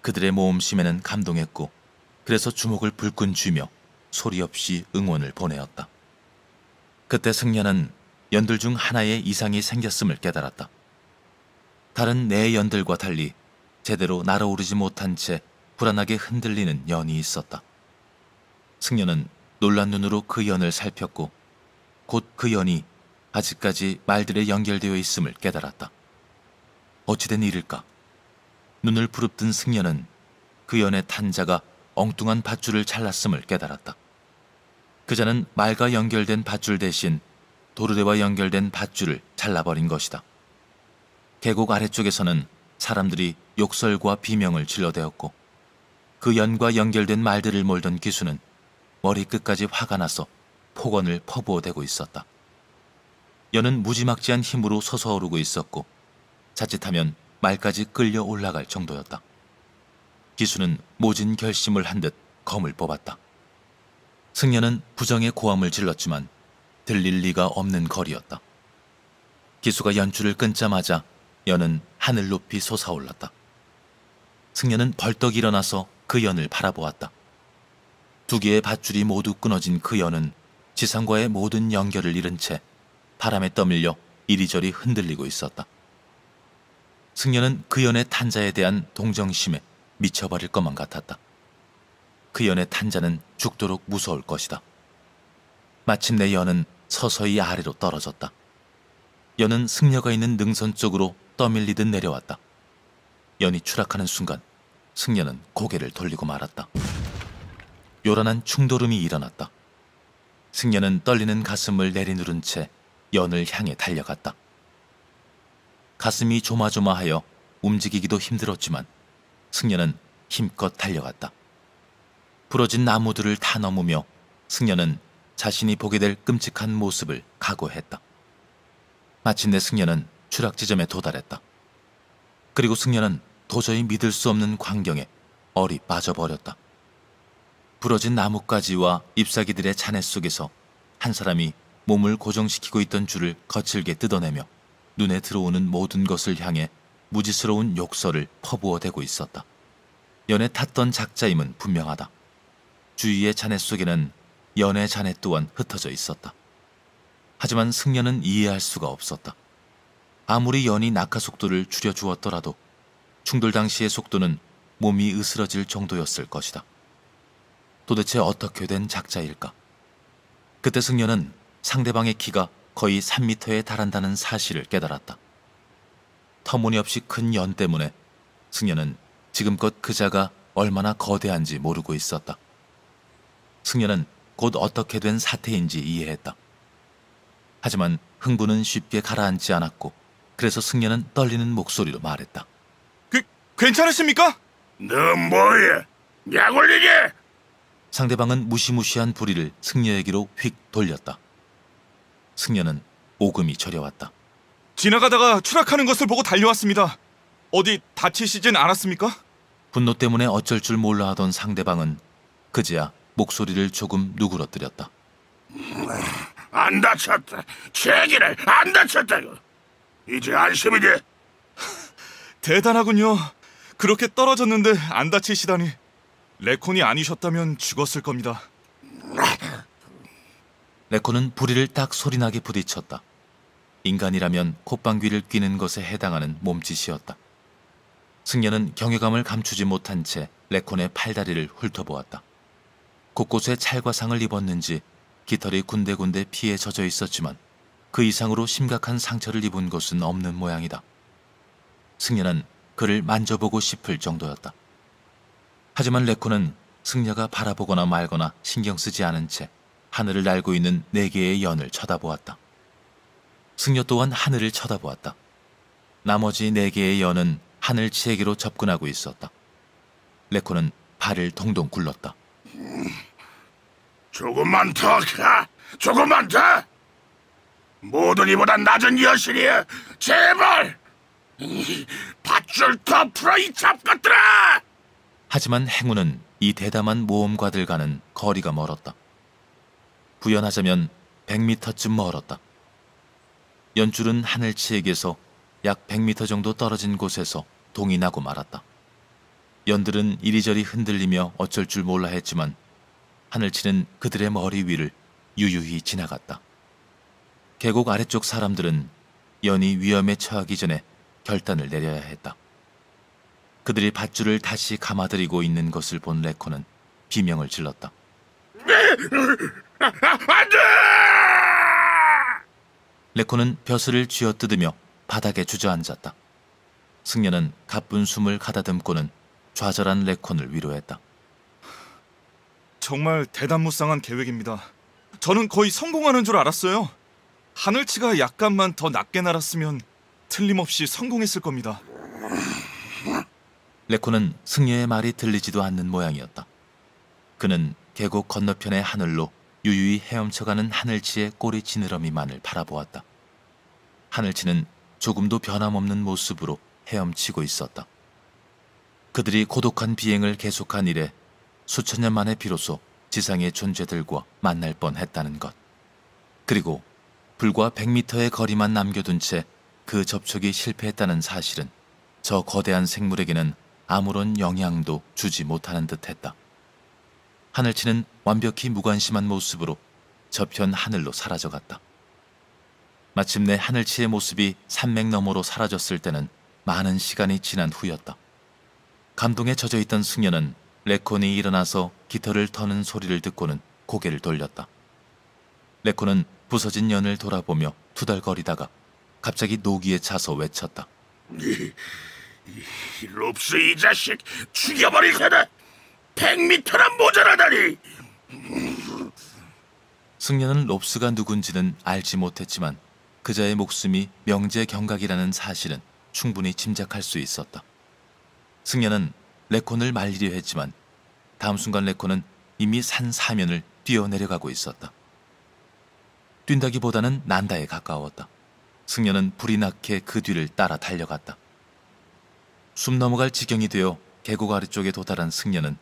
그들의 모험심에는 감동했고 그래서 주먹을 불끈 쥐며 소리 없이 응원을 보내었다. 그때 승려는 연들 중 하나에 이상이 생겼음을 깨달았다. 다른 4연들과 달리 제대로 날아오르지 못한 채 불안하게 흔들리는 연이 있었다. 승려는 놀란 눈으로 그 연을 살폈고 곧 그 연이 아직까지 말들에 연결되어 있음을 깨달았다. 어찌된 일일까? 눈을 부릅뜬 승려는 그 연의 탄자가 엉뚱한 밧줄을 잘랐음을 깨달았다. 그자는 말과 연결된 밧줄 대신 도르래와 연결된 밧줄을 잘라버린 것이다. 계곡 아래쪽에서는 사람들이 욕설과 비명을 질러대었고 그 연과 연결된 말들을 몰던 기수는 머리끝까지 화가 나서 폭언을 퍼부어대고 있었다. 연은 무지막지한 힘으로 솟아오르고 있었고 자칫하면 말까지 끌려 올라갈 정도였다. 기수는 모진 결심을 한 듯 검을 뽑았다. 승려는 부정의 고함을 질렀지만 들릴 리가 없는 거리였다. 기수가 연줄을 끊자마자 연은 하늘 높이 솟아올랐다. 승려는 벌떡 일어나서 그 연을 바라보았다. 두 개의 밧줄이 모두 끊어진 그 연은 지상과의 모든 연결을 잃은 채 바람에 떠밀려 이리저리 흔들리고 있었다. 승려는 그 연의 탄자에 대한 동정심에 미쳐버릴 것만 같았다. 그 연의 탄자는 죽도록 무서울 것이다. 마침내 연은 서서히 아래로 떨어졌다. 연은 승려가 있는 능선 쪽으로 떠밀리듯 내려왔다. 연이 추락하는 순간 승려는 고개를 돌리고 말았다. 요란한 충돌음이 일어났다. 승려는 떨리는 가슴을 내리누른 채 연을 향해 달려갔다. 가슴이 조마조마하여 움직이기도 힘들었지만 승려는 힘껏 달려갔다. 부러진 나무들을 다 넘으며 승려는 자신이 보게 될 끔찍한 모습을 각오했다. 마침내 승려는 추락 지점에 도달했다. 그리고 승려는 도저히 믿을 수 없는 광경에 얼이 빠져버렸다. 부러진 나뭇가지와 잎사귀들의 잔해 속에서 한 사람이 몸을 고정시키고 있던 줄을 거칠게 뜯어내며 눈에 들어오는 모든 것을 향해 무지스러운 욕설을 퍼부어대고 있었다. 연에 탔던 작자임은 분명하다. 주위의 잔해 속에는 연의 잔해 또한 흩어져 있었다. 하지만 승려는 이해할 수가 없었다. 아무리 연이 낙하 속도를 줄여주었더라도 충돌 당시의 속도는 몸이 으스러질 정도였을 것이다. 도대체 어떻게 된 작자일까? 그때 승려는 상대방의 키가 거의 3미터에 달한다는 사실을 깨달았다. 터무니없이 큰 연 때문에 승려는 지금껏 그 자가 얼마나 거대한지 모르고 있었다. 승려는 곧 어떻게 된 사태인지 이해했다. 하지만 흥분은 쉽게 가라앉지 않았고 그래서 승려는 떨리는 목소리로 말했다. 괜찮으십니까? 너 뭐야? 약 올리게! 상대방은 무시무시한 부리를 승려에게로 휙 돌렸다. 승려는 오금이 저려왔다. 지나가다가 추락하는 것을 보고 달려왔습니다. 어디 다치시진 않았습니까? 분노 때문에 어쩔 줄 몰라 하던 상대방은 그제야 목소리를 조금 누그러뜨렸다. 안 다쳤다. 제기를 안 다쳤다고. 이제 안심이지? 대단하군요. 그렇게 떨어졌는데 안 다치시다니. 레콘이 아니셨다면 죽었을 겁니다. 레코는 부리를 딱 소리나게 부딪혔다. 인간이라면 콧방귀를 뀌는 것에 해당하는 몸짓이었다. 승려는 경외감을 감추지 못한 채 레콘의 팔다리를 훑어보았다. 곳곳에 찰과상을 입었는지 깃털이 군데군데 피에 젖어 있었지만 그 이상으로 심각한 상처를 입은 곳은 없는 모양이다. 승려는 그를 만져보고 싶을 정도였다. 하지만 레코는 승려가 바라보거나 말거나 신경 쓰지 않은 채 하늘을 날고 있는 4개의 연을 쳐다보았다. 승려 또한 하늘을 쳐다보았다. 나머지 4개의 연은 하늘치에게로 접근하고 있었다. 레코는 발을 동동 굴렀다. 조금만 더 가! 조금만 더! 모든 이보다 낮은 여신이야! 제발! 밧줄 더 풀어, 이 잡것들아! 하지만 행운은 이 대담한 모험가들과는 거리가 멀었다. 구현하자면 100미터쯤 멀었다. 연줄은 하늘치에게서 약 100미터 정도 떨어진 곳에서 동이 나고 말았다. 연들은 이리저리 흔들리며 어쩔 줄 몰라 했지만 하늘치는 그들의 머리 위를 유유히 지나갔다. 계곡 아래쪽 사람들은 연이 위험에 처하기 전에 결단을 내려야 했다. 그들이 밧줄을 다시 감아들이고 있는 것을 본 레코는 비명을 질렀다. 안 돼! 레코는 벼슬을 쥐어뜯으며 바닥에 주저앉았다. 승려는 가쁜 숨을 가다듬고는 좌절한 레콘을 위로했다. 정말 대단무쌍한 계획입니다. 저는 거의 성공하는 줄 알았어요. 하늘치가 약간만 더 낮게 날았으면 틀림없이 성공했을 겁니다. 레코는 승려의 말이 들리지도 않는 모양이었다. 그는 계곡 건너편의 하늘로 유유히 헤엄쳐가는 하늘치의 꼬리 지느러미만을 바라보았다. 하늘치는 조금도 변함없는 모습으로 헤엄치고 있었다. 그들이 고독한 비행을 계속한 이래 수천 년 만에 비로소 지상의 존재들과 만날 뻔했다는 것. 그리고 불과 100미터의 거리만 남겨둔 채 그 접촉이 실패했다는 사실은 저 거대한 생물에게는 아무런 영향도 주지 못하는 듯했다. 하늘치는 완벽히 무관심한 모습으로 저편 하늘로 사라져갔다. 마침내 하늘치의 모습이 산맥 너머로 사라졌을 때는 많은 시간이 지난 후였다. 감동에 젖어있던 승려는 레콘이 일어나서 깃털을 터는 소리를 듣고는 고개를 돌렸다. 레콘은 부서진 연을 돌아보며 투덜거리다가 갑자기 노기에 차서 외쳤다. 이 롭스 이 자식 죽여버릴 테다. 100m나 모자라다니. 승려는 롭스가 누군지는 알지 못했지만 그자의 목숨이 명제경각이라는 사실은 충분히 짐작할 수 있었다. 승려는 레콘을 말리려 했지만 다음 순간 레콘은 이미 산 사면을 뛰어내려가고 있었다. 뛴다기보다는 난다에 가까웠다. 승려는 불이 나게 그 뒤를 따라 달려갔다. 숨 넘어갈 지경이 되어 계곡 아래쪽에 도달한 승려는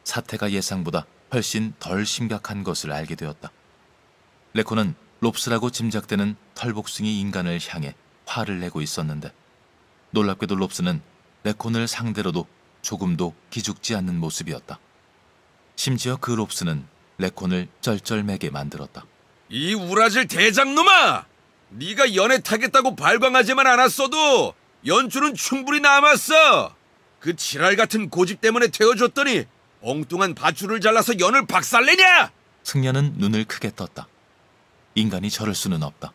사태가 예상보다 훨씬 덜 심각한 것을 알게 되었다. 레콘은 롭스라고 짐작되는 털복숭이 인간을 향해 화를 내고 있었는데 놀랍게도 롭스는 레콘을 상대로도 조금도 기죽지 않는 모습이었다. 심지어 그 롭스는 레콘을 쩔쩔매게 만들었다. 이 우라질 대장놈아! 네가 연애 타겠다고 발광하지만 않았어도 연줄은 충분히 남았어! 그 지랄 같은 고집 때문에 태워줬더니 엉뚱한 밧줄을 잘라서 연을 박살내냐! 승려는 눈을 크게 떴다. 인간이 저럴 수는 없다.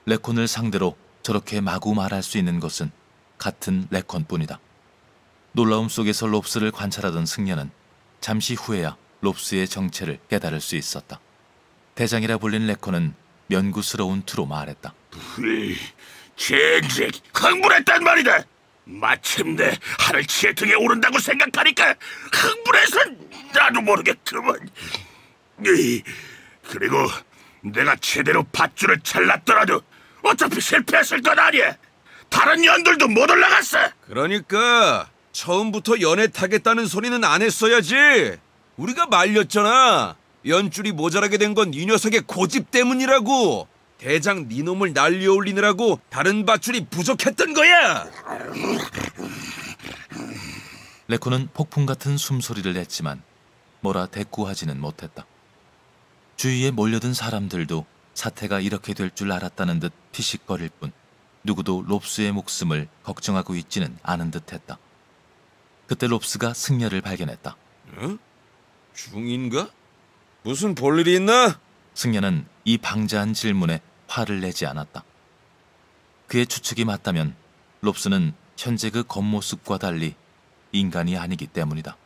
레콘을 상대로 저렇게 마구 말할 수 있는 것은 같은 레콘뿐이다. 놀라움 속에서 롭스를 관찰하던 승려는 잠시 후에야 롭스의 정체를 깨달을 수 있었다. 대장이라 불린 레콘은 면구스러운 투로 말했다. 젠직 흥분했단 말이다. 마침내 하늘치의 등에 오른다고 생각하니까 흥분해서 나도 모르게 그만. 그리고 내가 제대로 밧줄을 잘랐더라도 어차피 실패했을 것 아니야. 다른 연들도 못 올라갔어. 그러니까 처음부터 연애 타겠다는 소리는 안 했어야지. 우리가 말렸잖아. 연줄이 모자라게 된 건 이 녀석의 고집 때문이라고. 대장 네 놈을 날려 올리느라고 다른 밧줄이 부족했던 거야. 레콘은 폭풍 같은 숨소리를 냈지만 뭐라 대꾸하지는 못했다. 주위에 몰려든 사람들도 사태가 이렇게 될 줄 알았다는 듯 피식거릴 뿐 누구도 롭스의 목숨을 걱정하고 있지는 않은 듯했다. 그때 롭스가 승려를 발견했다. 어? 중인가? 무슨 볼일이 있나? 승려는 이 방자한 질문에 화를 내지 않았다. 그의 추측이 맞다면 롭스는 현재 그 겉모습과 달리 인간이 아니기 때문이다.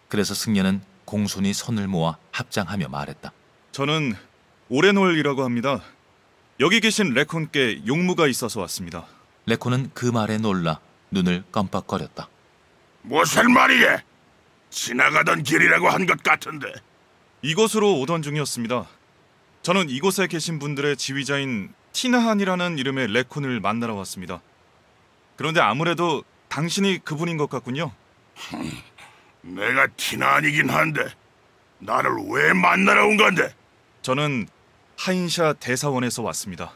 그래서 승려는 공손히 손을 모아 합장하며 말했다. 저는 오레놀이라고 합니다. 여기 계신 레콘께 용무가 있어서 왔습니다. 레콘은 그 말에 놀라 눈을 깜빡거렸다. 무슨 말이냐? 지나가던 길이라고 한 것 같은데. 이곳으로 오던 중이었습니다. 저는 이곳에 계신 분들의 지휘자인 티나한이라는 이름의 레콘을 만나러 왔습니다. 그런데 아무래도 당신이 그분인 것 같군요. 내가 티나한이긴 한데 나를 왜 만나러 온 건데? 저는 하인샤 대사원에서 왔습니다.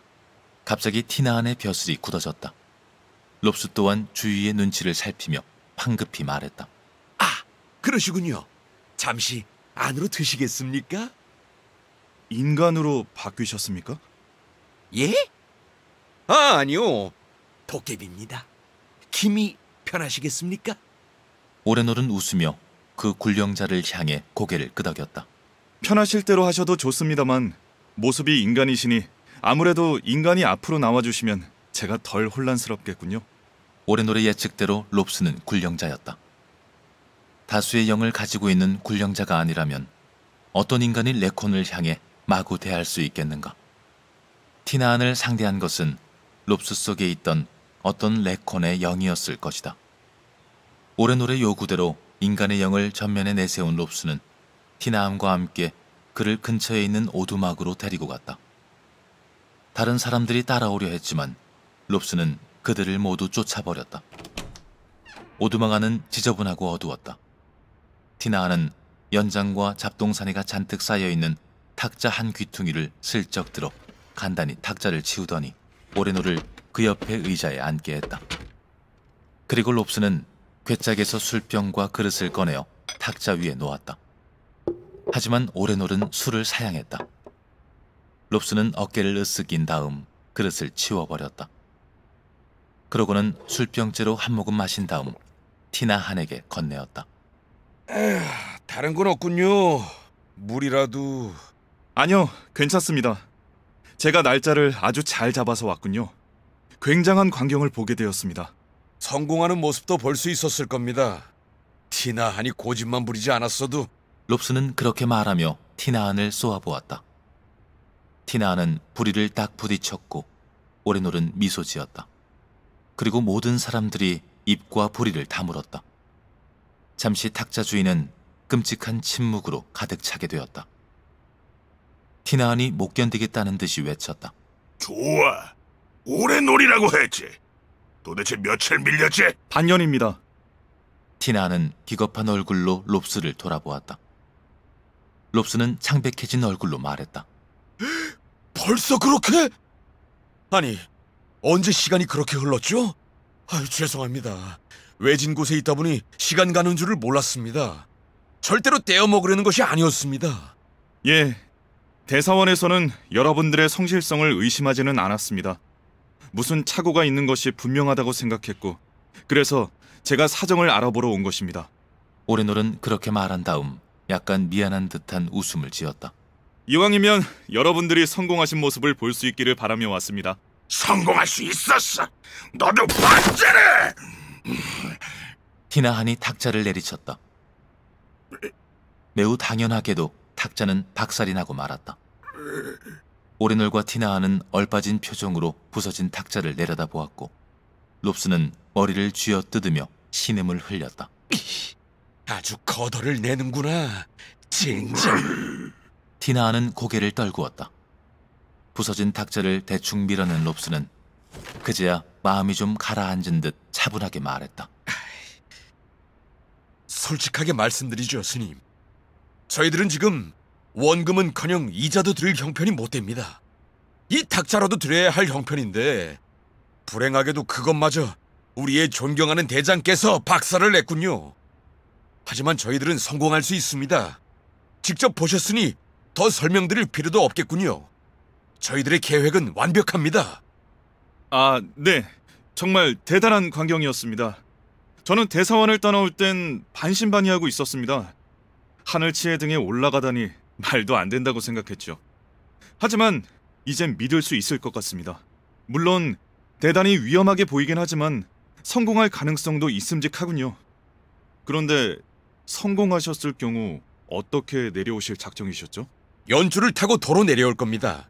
갑자기 티나한의 벼슬이 굳어졌다. 롭스 또한 주위의 눈치를 살피며 황급히 말했다. 아, 그러시군요. 잠시 안으로 드시겠습니까? 인간으로 바뀌셨습니까? 예? 아, 아니요. 도깨비입니다. 김이 편하시겠습니까? 오레놀은 웃으며 그 굴령자를 향해 고개를 끄덕였다. 편하실 대로 하셔도 좋습니다만 모습이 인간이시니 아무래도 인간이 앞으로 나와주시면 제가 덜 혼란스럽겠군요. 오레놀의 예측대로 롭스는 굴령자였다. 다수의 영을 가지고 있는 굴령자가 아니라면 어떤 인간이 레콘을 향해 마구 대할 수 있겠는가? 티나한을 상대한 것은 롭스 속에 있던 어떤 레콘의 영이었을 것이다. 오레놀의 요구대로 인간의 영을 전면에 내세운 롭스는 티나함과 함께 그를 근처에 있는 오두막으로 데리고 갔다. 다른 사람들이 따라오려 했지만 롭스는 그들을 모두 쫓아버렸다. 오두막 안은 지저분하고 어두웠다. 티나한은 연장과 잡동사니가 잔뜩 쌓여있는 탁자 한 귀퉁이를 슬쩍 들어 간단히 탁자를 치우더니 오레놀을 그 옆에 의자에 앉게 했다. 그리고 롭스는 괴짝에서 술병과 그릇을 꺼내어 탁자 위에 놓았다. 하지만 오레놀은 술을 사양했다. 롭스는 어깨를 으쓱인 다음 그릇을 치워버렸다. 그러고는 술병째로 한 모금 마신 다음 티나 한에게 건네었다. 다른 건 없군요. 물이라도... 아니요, 괜찮습니다. 제가 날짜를 아주 잘 잡아서 왔군요. 굉장한 광경을 보게 되었습니다. 성공하는 모습도 볼 수 있었을 겁니다. 티나 한이 고집만 부리지 않았어도. 롭스는 그렇게 말하며 티나 한을 쏘아보았다. 티나 한은 부리를 딱 부딪혔고 오레놀은 미소 지었다. 그리고 모든 사람들이 입과 부리를 다물었다. 잠시 탁자 주인은 끔찍한 침묵으로 가득 차게 되었다. 티나 한이 못 견디겠다는 듯이 외쳤다. 좋아. 오래 놀이라고 했지. 도대체 며칠 밀렸지? 반년입니다. 티나 한은 기겁한 얼굴로 롭스를 돌아보았다. 롭스는 창백해진 얼굴로 말했다. 벌써 그렇게? 아니, 언제 시간이 그렇게 흘렀죠? 아유, 죄송합니다. 외진 곳에 있다 보니 시간 가는 줄을 몰랐습니다. 절대로 떼어 먹으려는 것이 아니었습니다. 예, 대사원에서는 여러분들의 성실성을 의심하지는 않았습니다. 무슨 착오가 있는 것이 분명하다고 생각했고, 그래서 제가 사정을 알아보러 온 것입니다. 오레놀은 그렇게 말한 다음 약간 미안한 듯한 웃음을 지었다. 이왕이면 여러분들이 성공하신 모습을 볼 수 있기를 바라며 왔습니다. 성공할 수 있었어. 너도 반전해. 티나 한이 탁자를 내리쳤다. 매우 당연하게도 탁자는 박살이 나고 말았다. 오레놀과 티나 한은 얼빠진 표정으로 부서진 탁자를 내려다보았고 롭스는 머리를 쥐어뜯으며 신음을 흘렸다. 아주 거덜을 내는구나. 젠장. 티나 한은 고개를 떨구었다. 부서진 탁자를 대충 밀어낸 롭스는 그제야 마음이 좀 가라앉은 듯 차분하게 말했다. 솔직하게 말씀드리죠, 스님. 저희들은 지금 원금은커녕 이자도 드릴 형편이 못 됩니다. 이 탁자라도 드려야 할 형편인데 불행하게도 그것마저 우리의 존경하는 대장께서 박살을 냈군요. 하지만 저희들은 성공할 수 있습니다. 직접 보셨으니 더 설명드릴 필요도 없겠군요. 저희들의 계획은 완벽합니다. 아, 네. 정말 대단한 광경이었습니다. 저는 대사원을 떠나올 땐 반신반의하고 있었습니다. 하늘치의 등에 올라가다니 말도 안 된다고 생각했죠. 하지만 이젠 믿을 수 있을 것 같습니다. 물론 대단히 위험하게 보이긴 하지만 성공할 가능성도 있음직하군요. 그런데 성공하셨을 경우 어떻게 내려오실 작정이셨죠? 연줄을 타고 도로 내려올 겁니다.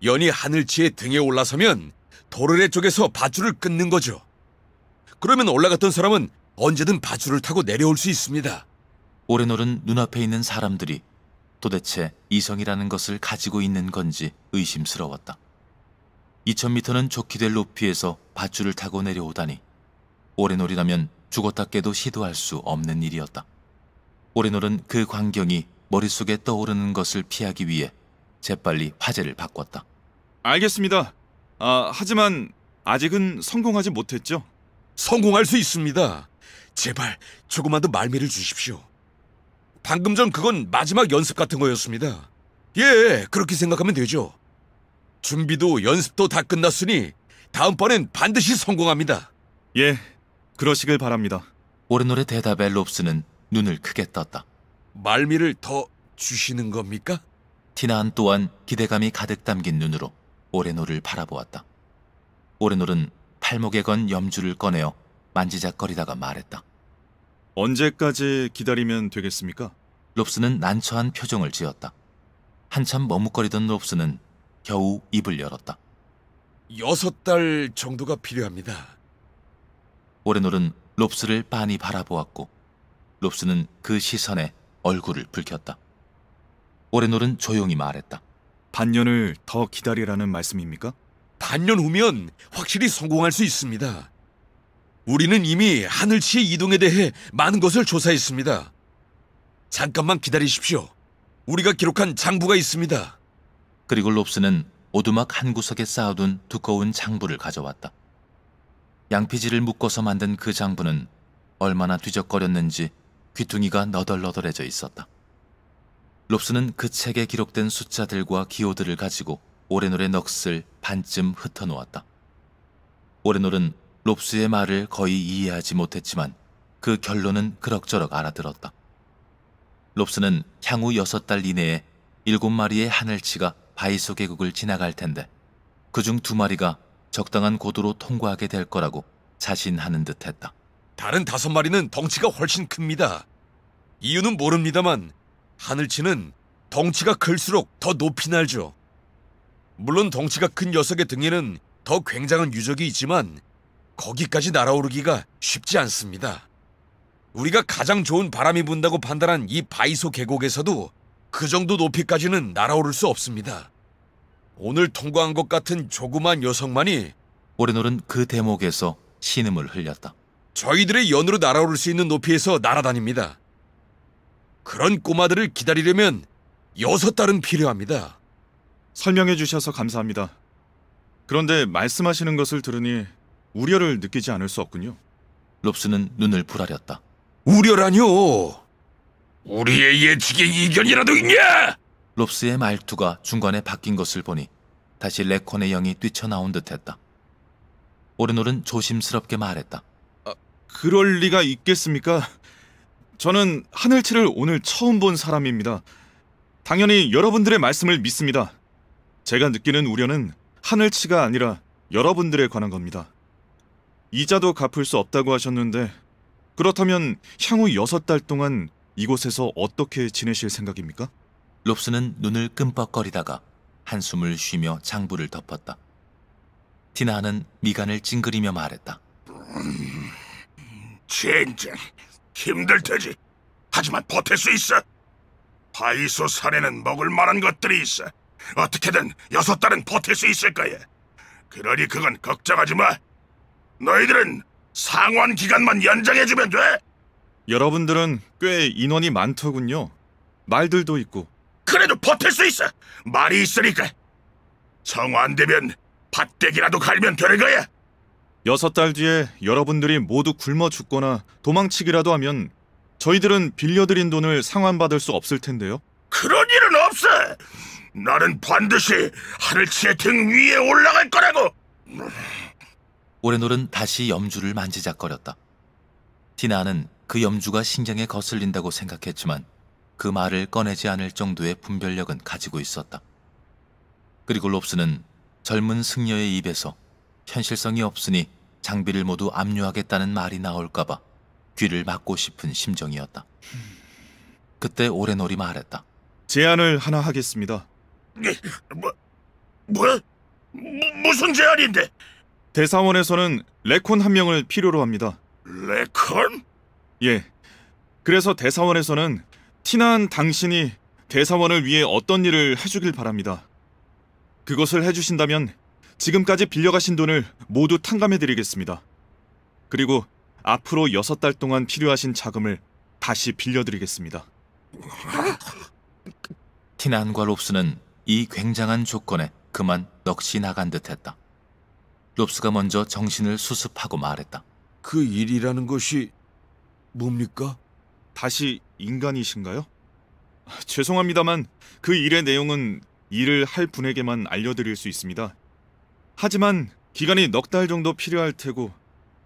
연이 하늘치의 등에 올라서면 도르래 쪽에서 밧줄을 끊는 거죠. 그러면 올라갔던 사람은 언제든 밧줄을 타고 내려올 수 있습니다. 오레놀은 눈앞에 있는 사람들이 도대체 이성이라는 것을 가지고 있는 건지 의심스러웠다. 2000m는 좋게 될 높이에서 밧줄을 타고 내려오다니 오레놀이라면 죽었다 깨도 시도할 수 없는 일이었다. 오레놀은 그 광경이 머릿속에 떠오르는 것을 피하기 위해 재빨리 화제를 바꿨다. 알겠습니다. 하지만 아직은 성공하지 못했죠? 성공할 수 있습니다. 제발 조금만 더 말미를 주십시오. 방금 전 그건 마지막 연습 같은 거였습니다. 예, 그렇게 생각하면 되죠. 준비도 연습도 다 끝났으니 다음번엔 반드시 성공합니다. 예, 그러시길 바랍니다. 오레놀의 대답에 롭스는 눈을 크게 떴다. 말미를 더 주시는 겁니까? 티나한 또한 기대감이 가득 담긴 눈으로 오레놀을 바라보았다. 오레놀은 팔목에 건 염주를 꺼내어 만지작거리다가 말했다. 언제까지 기다리면 되겠습니까? 롭스는 난처한 표정을 지었다. 한참 머뭇거리던 롭스는 겨우 입을 열었다. 6달 정도가 필요합니다. 오레놀은 롭스를 빤히 바라보았고 롭스는 그 시선에 얼굴을 붉혔다. 오레놀은 조용히 말했다. 반년을 더 기다리라는 말씀입니까? 반년 후면 확실히 성공할 수 있습니다. 우리는 이미 하늘치의 이동에 대해 많은 것을 조사했습니다. 잠깐만 기다리십시오. 우리가 기록한 장부가 있습니다. 그리고 롭스는 오두막 한 구석에 쌓아둔 두꺼운 장부를 가져왔다. 양피지를 묶어서 만든 그 장부는 얼마나 뒤적거렸는지 귀퉁이가 너덜너덜해져 있었다. 롭스는 그 책에 기록된 숫자들과 기호들을 가지고 오레놀의 넋을 반쯤 흩어놓았다. 오레놀은 롭스의 말을 거의 이해하지 못했지만 그 결론은 그럭저럭 알아들었다. 롭스는 향후 6달 이내에 7마리의 하늘치가 바이소 계곡을 지나갈 텐데 그중 2마리가 적당한 고도로 통과하게 될 거라고 자신하는 듯했다. 다른 5마리는 덩치가 훨씬 큽니다. 이유는 모릅니다만 하늘치는 덩치가 클수록 더 높이 날죠. 물론 덩치가 큰 녀석의 등에는 더 굉장한 유적이 있지만 거기까지 날아오르기가 쉽지 않습니다. 우리가 가장 좋은 바람이 분다고 판단한 이 바이소 계곡에서도 그 정도 높이까지는 날아오를 수 없습니다. 오늘 통과한 것 같은 조그만 녀석만이 오레놀은 그 대목에서 신음을 흘렸다. 저희들의 연으로 날아오를 수 있는 높이에서 날아다닙니다. 그런 꼬마들을 기다리려면 6달은 필요합니다. 설명해 주셔서 감사합니다. 그런데 말씀하시는 것을 들으니 우려를 느끼지 않을 수 없군요. 롭스는 눈을 부라렸다. 우려라뇨. 우리의 예측에 이견이라도 있냐? 롭스의 말투가 중간에 바뀐 것을 보니 다시 레콘의 영이 뛰쳐나온 듯했다. 오레놀은 조심스럽게 말했다. 그럴 리가 있겠습니까? 저는 하늘치를 오늘 처음 본 사람입니다. 당연히 여러분들의 말씀을 믿습니다. 제가 느끼는 우려는 하늘치가 아니라 여러분들에 관한 겁니다. 이자도 갚을 수 없다고 하셨는데 그렇다면 향후 6달 동안 이곳에서 어떻게 지내실 생각입니까? 롭스는 눈을 끔뻑거리다가 한숨을 쉬며 장부를 덮었다. 티나는 미간을 찡그리며 말했다. 젠장 힘들 테지. 하지만 버틸 수 있어. 바이소 산에는 먹을 만한 것들이 있어. 어떻게든 6달은 버틸 수 있을 거야. 그러니 그건 걱정하지 마. 너희들은 상환 기간만 연장해주면 돼. 여러분들은 꽤 인원이 많더군요. 말들도 있고. 그래도 버틸 수 있어. 말이 있으니까. 정 안 되면 밭대기라도 갈면 되는 거야. 6달 뒤에 여러분들이 모두 굶어 죽거나 도망치기라도 하면 저희들은 빌려드린 돈을 상환받을 수 없을 텐데요. 그런 일은 없어. 나는 반드시 하늘치의 등 위에 올라갈 거라고. 오레놀은 다시 염주를 만지작거렸다. 티나는 그 염주가 신경에 거슬린다고 생각했지만 그 말을 꺼내지 않을 정도의 분별력은 가지고 있었다. 그리고 롭스는 젊은 승려의 입에서 현실성이 없으니 장비를 모두 압류하겠다는 말이 나올까봐 귀를 막고 싶은 심정이었다. 그때 오레놀이 말했다. 제안을 하나 하겠습니다. 무슨 제안인데? 대사원에서는 레콘 한 명을 필요로 합니다. 레콘? 예. 그래서 대사원에서는 티나한 당신이 대사원을 위해 어떤 일을 해주길 바랍니다. 그것을 해주신다면 지금까지 빌려가신 돈을 모두 탕감해드리겠습니다. 그리고 앞으로 6달 동안 필요하신 자금을 다시 빌려드리겠습니다. 티난과 롭스는 이 굉장한 조건에 그만 넋이 나간 듯했다. 롭스가 먼저 정신을 수습하고 말했다. 그 일이라는 것이 뭡니까? 다시 인간이신가요? 죄송합니다만 그 일의 내용은 일을 할 분에게만 알려드릴 수 있습니다. 하지만 기간이 넉 달 정도 필요할 테고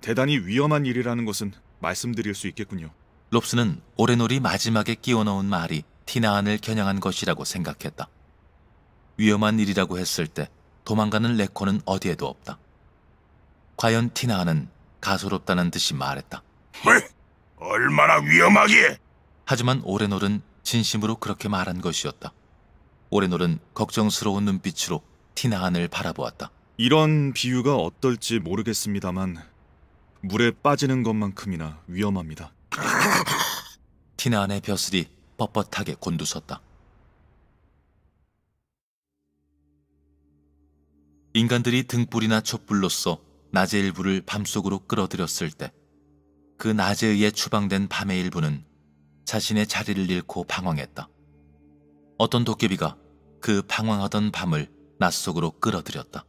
대단히 위험한 일이라는 것은 말씀드릴 수 있겠군요. 롭스는 오레놀이 마지막에 끼워 넣은 말이 티나안을 겨냥한 것이라고 생각했다. 위험한 일이라고 했을 때 도망가는 레콘은 어디에도 없다. 과연 티나안은 가소롭다는 듯이 말했다. 얼마나 위험하기에? 하지만 오레놀은 진심으로 그렇게 말한 것이었다. 오레놀은 걱정스러운 눈빛으로 티나안을 바라보았다. 이런 비유가 어떨지 모르겠습니다만 물에 빠지는 것만큼이나 위험합니다. 티나안의 벼슬이 뻣뻣하게 곤두섰다. 인간들이 등불이나 촛불로써 낮의 일부를 밤속으로 끌어들였을 때 그 낮에 의해 추방된 밤의 일부는 자신의 자리를 잃고 방황했다. 어떤 도깨비가 그 방황하던 밤을 낮 속으로 끌어들였다.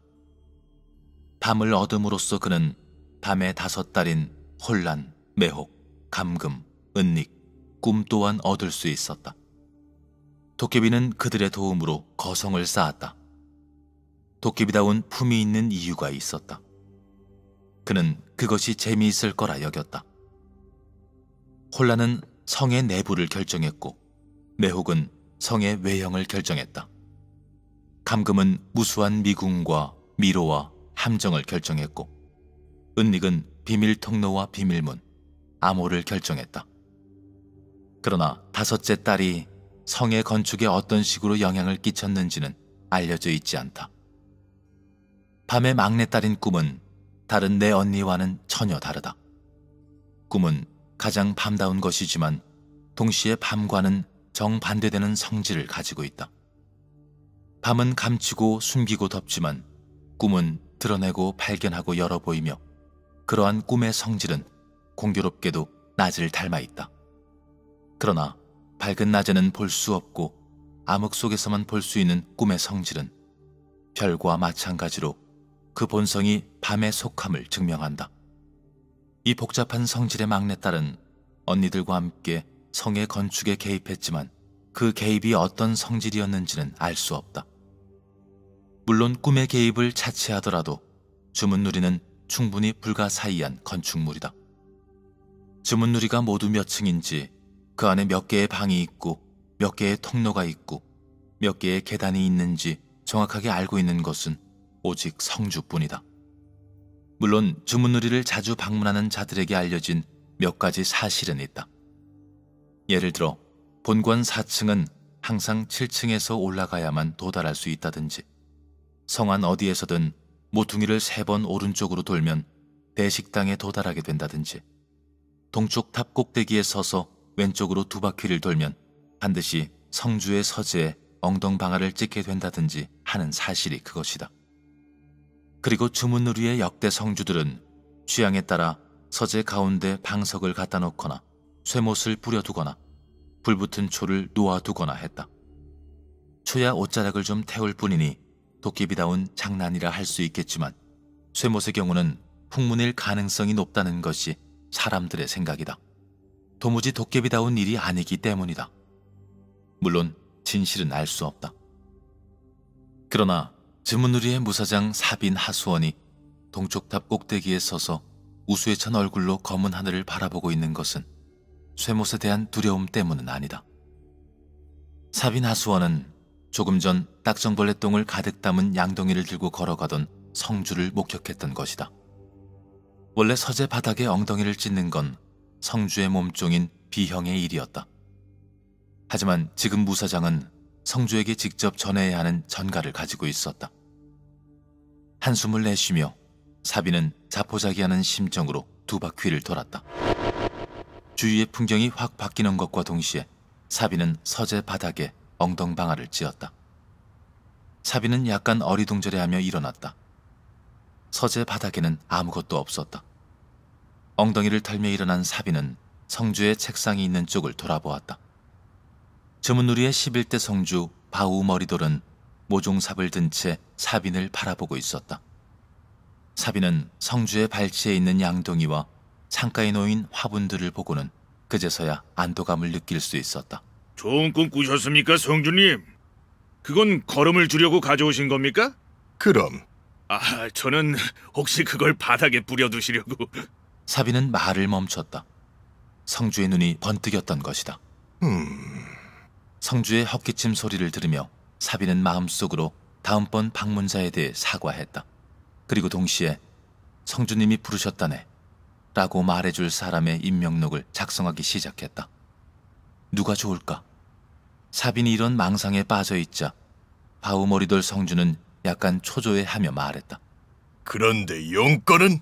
밤을 얻음으로써 그는 밤의 5달인 혼란, 매혹, 감금, 은닉, 꿈 또한 얻을 수 있었다. 도깨비는 그들의 도움으로 거성을 쌓았다. 도깨비다운 품이 있는 이유가 있었다. 그는 그것이 재미있을 거라 여겼다. 혼란은 성의 내부를 결정했고 매혹은 성의 외형을 결정했다. 감금은 무수한 미궁과 미로와 함정을 결정했고 은닉은 비밀 통로와 비밀문, 암호를 결정했다. 그러나 다섯째 딸이 성의 건축에 어떤 식으로 영향을 끼쳤는지는 알려져 있지 않다. 밤의 막내딸인 꿈은 다른 네 언니와는 전혀 다르다. 꿈은 가장 밤다운 것이지만 동시에 밤과는 정반대되는 성질을 가지고 있다. 밤은 감추고 숨기고 덮지만 꿈은 드러내고 발견하고 열어 보이며 그러한 꿈의 성질은 공교롭게도 낮을 닮아 있다. 그러나 밝은 낮에는 볼 수 없고 암흑 속에서만 볼 수 있는 꿈의 성질은 별과 마찬가지로 그 본성이 밤의 속함을 증명한다. 이 복잡한 성질의 막내딸은 언니들과 함께 성의 건축에 개입했지만 그 개입이 어떤 성질이었는지는 알 수 없다. 물론 꿈의 개입을 차치하더라도 주문누리는 충분히 불가사의한 건축물이다. 주문누리가 모두 몇 층인지, 그 안에 몇 개의 방이 있고 몇 개의 통로가 있고 몇 개의 계단이 있는지 정확하게 알고 있는 것은 오직 성주뿐이다. 물론 주문누리를 자주 방문하는 자들에게 알려진 몇 가지 사실은 있다. 예를 들어 본관 4층은 항상 7층에서 올라가야만 도달할 수 있다든지, 성안 어디에서든 모퉁이를 3번 오른쪽으로 돌면 대식당에 도달하게 된다든지, 동쪽 탑 꼭대기에 서서 왼쪽으로 2바퀴를 돌면 반드시 성주의 서재에 엉덩방아를 찍게 된다든지 하는 사실이 그것이다. 그리고 주문누리의 역대 성주들은 취향에 따라 서재 가운데 방석을 갖다 놓거나 쇠못을 뿌려두거나 불붙은 초를 놓아두거나 했다. 초야 옷자락을 좀 태울 뿐이니 도깨비다운 장난이라 할 수 있겠지만 쇠못의 경우는 풍문일 가능성이 높다는 것이 사람들의 생각이다. 도무지 도깨비다운 일이 아니기 때문이다. 물론 진실은 알 수 없다. 그러나 주문누리의 무사장 사빈 하수원이 동쪽탑 꼭대기에 서서 우수에 찬 얼굴로 검은 하늘을 바라보고 있는 것은 쇠못에 대한 두려움 때문은 아니다. 사빈 하수원은 조금 전 딱정벌레 똥을 가득 담은 양동이를 들고 걸어가던 성주를 목격했던 것이다. 원래 서재 바닥에 엉덩이를 찢는 건 성주의 몸종인 비형의 일이었다. 하지만 지금 무사장은 성주에게 직접 전해야 하는 전가를 가지고 있었다. 한숨을 내쉬며 사비는 자포자기하는 심정으로 2바퀴를 돌았다. 주위의 풍경이 확 바뀌는 것과 동시에 사비는 서재 바닥에 엉덩방아를 찧었다. 사비는 약간 어리둥절해하며 일어났다. 서재 바닥에는 아무것도 없었다. 엉덩이를 털며 일어난 사비는 성주의 책상이 있는 쪽을 돌아보았다. 주문누리의 11대 성주 바우 머리돌은 모종삽을 든 채 사빈을 바라보고 있었다. 사빈은 성주의 발치에 있는 양동이와 창가에 놓인 화분들을 보고는 그제서야 안도감을 느낄 수 있었다. 좋은 꿈 꾸셨습니까, 성주님? 그건 걸음을 주려고 가져오신 겁니까? 그럼 저는 혹시 그걸 바닥에 뿌려두시려고... 사빈은 말을 멈췄다. 성주의 눈이 번뜩였던 것이다. 성주의 헛기침 소리를 들으며 사빈은 마음속으로 다음번 방문자에 대해 사과했다. 그리고 동시에 성주님이 부르셨다네 라고 말해줄 사람의 임명록을 작성하기 시작했다. 누가 좋을까? 사빈이 이런 망상에 빠져있자 바우머리돌 성주는 약간 초조해하며 말했다. 그런데 용건은?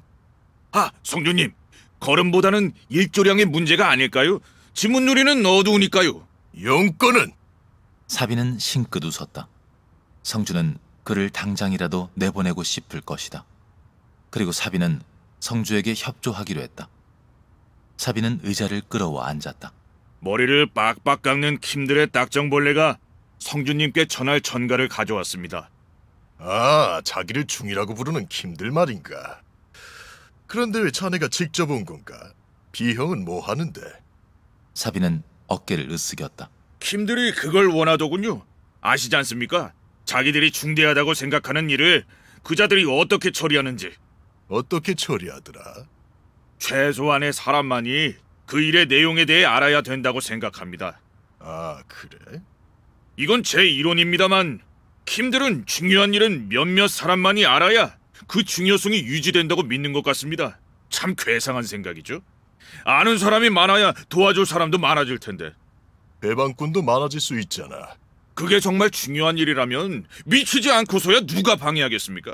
성주님, 걸음보다는 일조량의 문제가 아닐까요? 지문누리는 어두우니까요. 용건은? 사빈은 싱긋 웃었다. 성주는 그를 당장이라도 내보내고 싶을 것이다. 그리고 사빈은 성주에게 협조하기로 했다. 사빈은 의자를 끌어와 앉았다. 머리를 빡빡 깎는 킴들의 딱정벌레가 성주님께 전할 전가를 가져왔습니다. 자기를 중이라고 부르는 킴들 말인가? 그런데 왜 자네가 직접 온 건가? 비형은 뭐 하는데? 사빈은 어깨를 으쓱였다. 킴들이 그걸 원하더군요. 아시지 않습니까? 자기들이 중대하다고 생각하는 일을 그자들이 어떻게 처리하는지. 어떻게 처리하더라? 최소한의 사람만이 그 일의 내용에 대해 알아야 된다고 생각합니다. 아, 그래? 이건 제 이론입니다만 킴들은 중요한 일은 몇몇 사람만이 알아야 그 중요성이 유지된다고 믿는 것 같습니다. 참 괴상한 생각이죠. 아는 사람이 많아야 도와줄 사람도 많아질 텐데. 배방꾼도 많아질 수 있잖아. 그게 정말 중요한 일이라면 미치지 않고서야 누가 방해하겠습니까?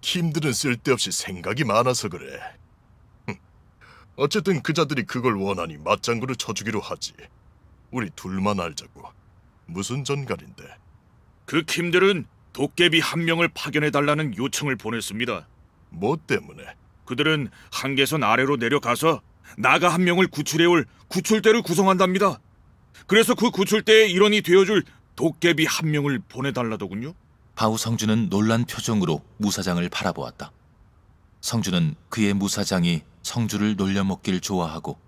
킴들은 쓸데없이 생각이 많아서 그래. 어쨌든 그자들이 그걸 원하니 맞장구를 쳐주기로 하지. 우리 둘만 알자고. 무슨 전갈인데? 그 킴들은 도깨비 한 명을 파견해달라는 요청을 보냈습니다. 뭐 때문에? 그들은 한계선 아래로 내려가서 나가 한 명을 구출해올 구출대를 구성한답니다. 그래서 그 구출대의 일원이 되어줄 도깨비 한 명을 보내달라더군요. 바우 성주는 놀란 표정으로 무사장을 바라보았다. 성주는 그의 무사장이 성주를 놀려먹길 좋아하고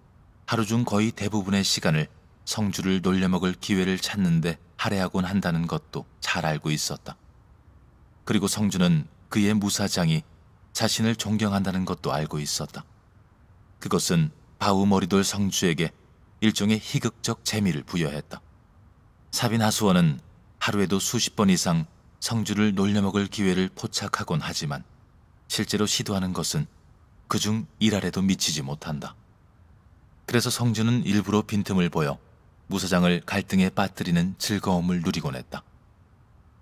하루 중 거의 대부분의 시간을 성주를 놀려먹을 기회를 찾는데 할애하곤 한다는 것도 잘 알고 있었다. 그리고 성주는 그의 무사장이 자신을 존경한다는 것도 알고 있었다. 그것은 바우 머리돌 성주에게 일종의 희극적 재미를 부여했다. 사빈 하수원은 하루에도 수십 번 이상 성주를 놀려먹을 기회를 포착하곤 하지만 실제로 시도하는 것은 그중 일할에도 미치지 못한다. 그래서 성주는 일부러 빈틈을 보여 무사장을 갈등에 빠뜨리는 즐거움을 누리곤 했다.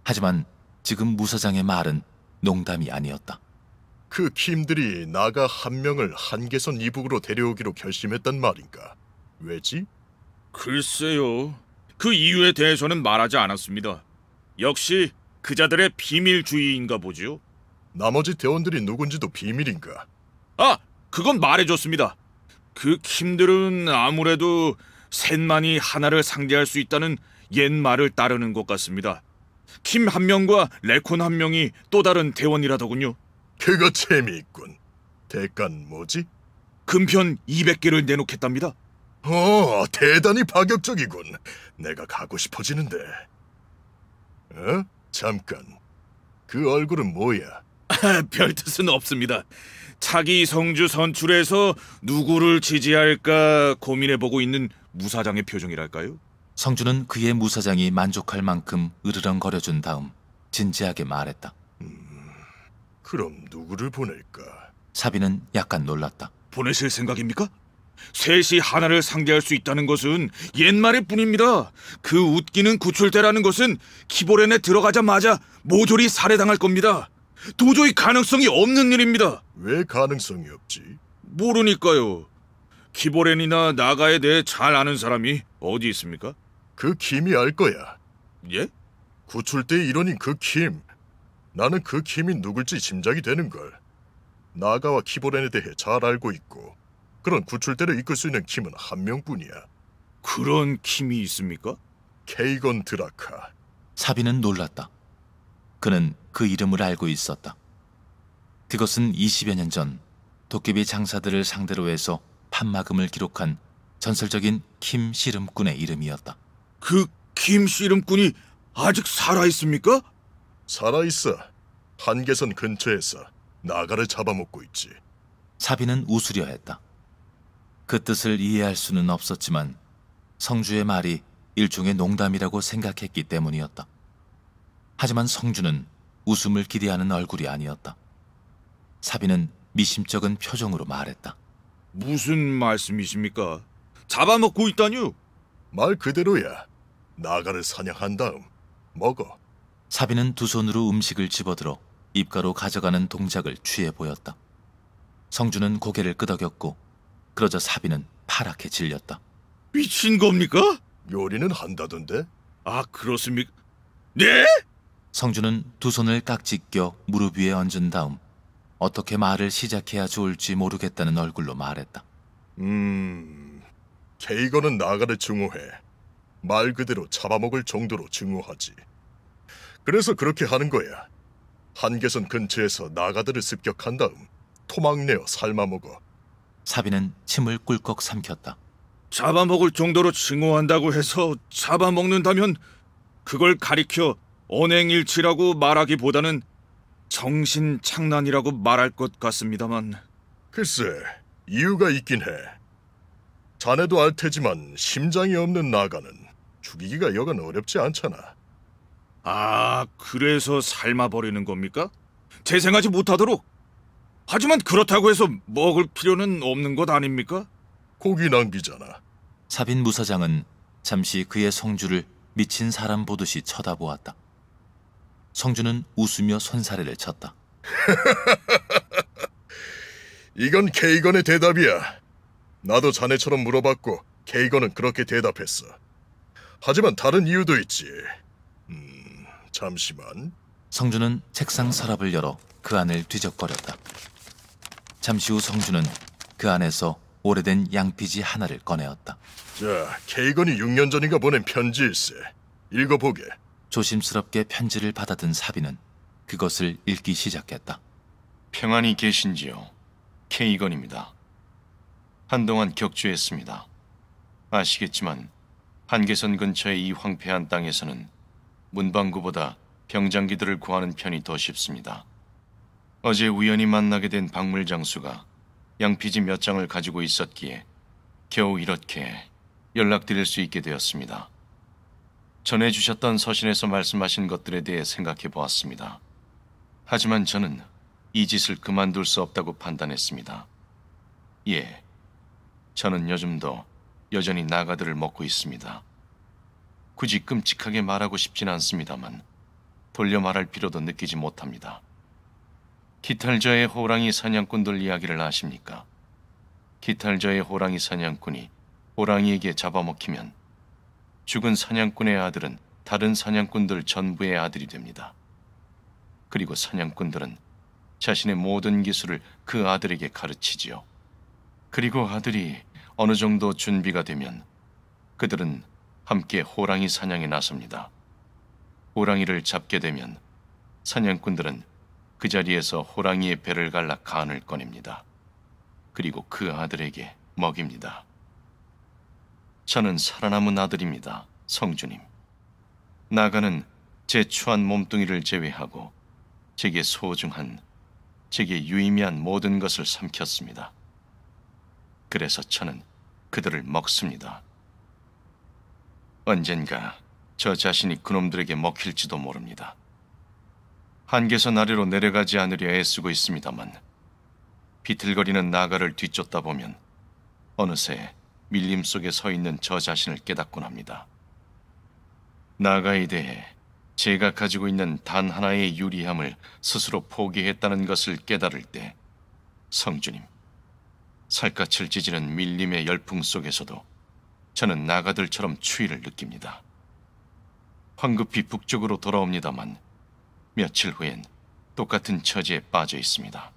하지만 지금 무사장의 말은 농담이 아니었다. 그 킴들이 나가 한 명을 한계선 이북으로 데려오기로 결심했단 말인가? 왜지? 글쎄요. 그 이유에 대해서는 말하지 않았습니다. 역시 그자들의 비밀주의인가 보지요. 나머지 대원들이 누군지도 비밀인가? 아! 그건 말해줬습니다. 그 킴들은 아무래도 셋만이 하나를 상대할 수 있다는 옛말을 따르는 것 같습니다. 킴 한 명과 레콘 한 명이 또 다른 대원이라더군요. 그거 재미있군. 대가는 뭐지? 금편 200개를 내놓겠답니다. 대단히 파격적이군. 내가 가고 싶어지는데. 잠깐. 그 얼굴은 뭐야? 별 뜻은 없습니다. 차기 성주 선출에서 누구를 지지할까 고민해보고 있는 무사장의 표정이랄까요? 성주는 그의 무사장이 만족할 만큼 으르렁거려준 다음 진지하게 말했다. 그럼 누구를 보낼까? 사비는 약간 놀랐다. 보내실 생각입니까? 셋이 하나를 상대할 수 있다는 것은 옛말일 뿐입니다. 그 웃기는 구출대라는 것은 키보렌에 들어가자마자 모조리 살해당할 겁니다. 도저히 가능성이 없는 일입니다. 왜 가능성이 없지? 모르니까요. 키보렌이나 나가에 대해 잘 아는 사람이 어디 있습니까? 그 킴이 알 거야. 예? 구출대의 일원인 그 킴. 나는 그 킴이 누굴지 짐작이 되는걸. 나가와 키보렌에 대해 잘 알고 있고 그런 구출대를 이끌 수 있는 킴은 한 명뿐이야. 그런 킴이 있습니까? 케이건 드라카. 사비는 놀랐다. 그는 그 이름을 알고 있었다. 그것은 20여 년 전 도깨비 장사들을 상대로 해서 판마금을 기록한 전설적인 킴 씨름꾼의 이름이었다. 그 킴 씨름꾼이 아직 살아있습니까? 살아있어. 한계선 근처에서 나가를 잡아먹고 있지. 사비는 웃으려 했다. 그 뜻을 이해할 수는 없었지만 성주의 말이 일종의 농담이라고 생각했기 때문이었다. 하지만 성주는 웃음을 기대하는 얼굴이 아니었다. 사비는 미심쩍은 표정으로 말했다. 무슨 말씀이십니까? 잡아먹고 있다뇨? 말 그대로야. 나가를 사냥한 다음 먹어. 사비는 두 손으로 음식을 집어들어 입가로 가져가는 동작을 취해 보였다. 성주는 고개를 끄덕였고 그러자 사비는 파랗게 질렸다. 미친 겁니까? 요리는 한다던데? 아, 그렇습니까? 네? 성주는 두 손을 깍지 껴 무릎 위에 얹은 다음 어떻게 말을 시작해야 좋을지 모르겠다는 얼굴로 말했다. 케이건은 나가를 증오해. 말 그대로 잡아먹을 정도로 증오하지. 그래서 그렇게 하는 거야. 한계선 근처에서 나가들을 습격한 다음 토막내어 삶아먹어. 사비는 침을 꿀꺽 삼켰다. 잡아먹을 정도로 증오한다고 해서 잡아먹는다면 그걸 가리켜 언행일치라고 말하기보다는 정신착란이라고 말할 것 같습니다만. 글쎄, 이유가 있긴 해. 자네도 알 테지만 심장이 없는 나가는 죽이기가 여간 어렵지 않잖아. 아, 그래서 삶아버리는 겁니까? 재생하지 못하도록? 하지만 그렇다고 해서 먹을 필요는 없는 것 아닙니까? 고기 낭비잖아. 사빈 무사장은 잠시 그의 성주를 미친 사람 보듯이 쳐다보았다. 성주는 웃으며 손사래를 쳤다. 이건 케이건의 대답이야. 나도 자네처럼 물어봤고 케이건은 그렇게 대답했어. 하지만 다른 이유도 있지. 잠시만. 성주는 책상 서랍을 열어 그 안을 뒤적거렸다. 잠시 후 성주는 그 안에서 오래된 양피지 하나를 꺼내었다. 자, 케이건이 6년 전인가 보낸 편지일세. 읽어보게. 조심스럽게 편지를 받아든 사비는 그것을 읽기 시작했다. 평안히 계신지요? 케이건입니다. 한동안 격주했습니다. 아시겠지만 한계선 근처의 이 황폐한 땅에서는 문방구보다 병장기들을 구하는 편이 더 쉽습니다. 어제 우연히 만나게 된 박물 장수가 양피지 몇 장을 가지고 있었기에 겨우 이렇게 연락드릴 수 있게 되었습니다. 전해주셨던 서신에서 말씀하신 것들에 대해 생각해 보았습니다. 하지만 저는 이 짓을 그만둘 수 없다고 판단했습니다. 예, 저는 요즘도 여전히 나가들을 먹고 있습니다. 굳이 끔찍하게 말하고 싶진 않습니다만 돌려 말할 필요도 느끼지 못합니다. 기탈저의 호랑이 사냥꾼들 이야기를 아십니까? 기탈저의 호랑이 사냥꾼이 호랑이에게 잡아먹히면 죽은 사냥꾼의 아들은 다른 사냥꾼들 전부의 아들이 됩니다. 그리고 사냥꾼들은 자신의 모든 기술을 그 아들에게 가르치지요. 그리고 아들이 어느 정도 준비가 되면 그들은 함께 호랑이 사냥에 나섭니다. 호랑이를 잡게 되면 사냥꾼들은 그 자리에서 호랑이의 배를 갈라 간을 꺼냅니다. 그리고 그 아들에게 먹입니다. 저는 살아남은 아들입니다, 성주님. 나가는 제 추한 몸뚱이를 제외하고 제게 소중한, 제게 유의미한 모든 것을 삼켰습니다. 그래서 저는 그들을 먹습니다. 언젠가 저 자신이 그놈들에게 먹힐지도 모릅니다. 한계선 아래로 내려가지 않으려 애쓰고 있습니다만 비틀거리는 나가를 뒤쫓다 보면 어느새 밀림 속에 서 있는 저 자신을 깨닫곤 합니다. 나가에 대해 제가 가지고 있는 단 하나의 유리함을 스스로 포기했다는 것을 깨달을 때 성주님, 살갗을 찢는 밀림의 열풍 속에서도 저는 나가들처럼 추위를 느낍니다. 황급히 북쪽으로 돌아옵니다만 며칠 후엔 똑같은 처지에 빠져 있습니다.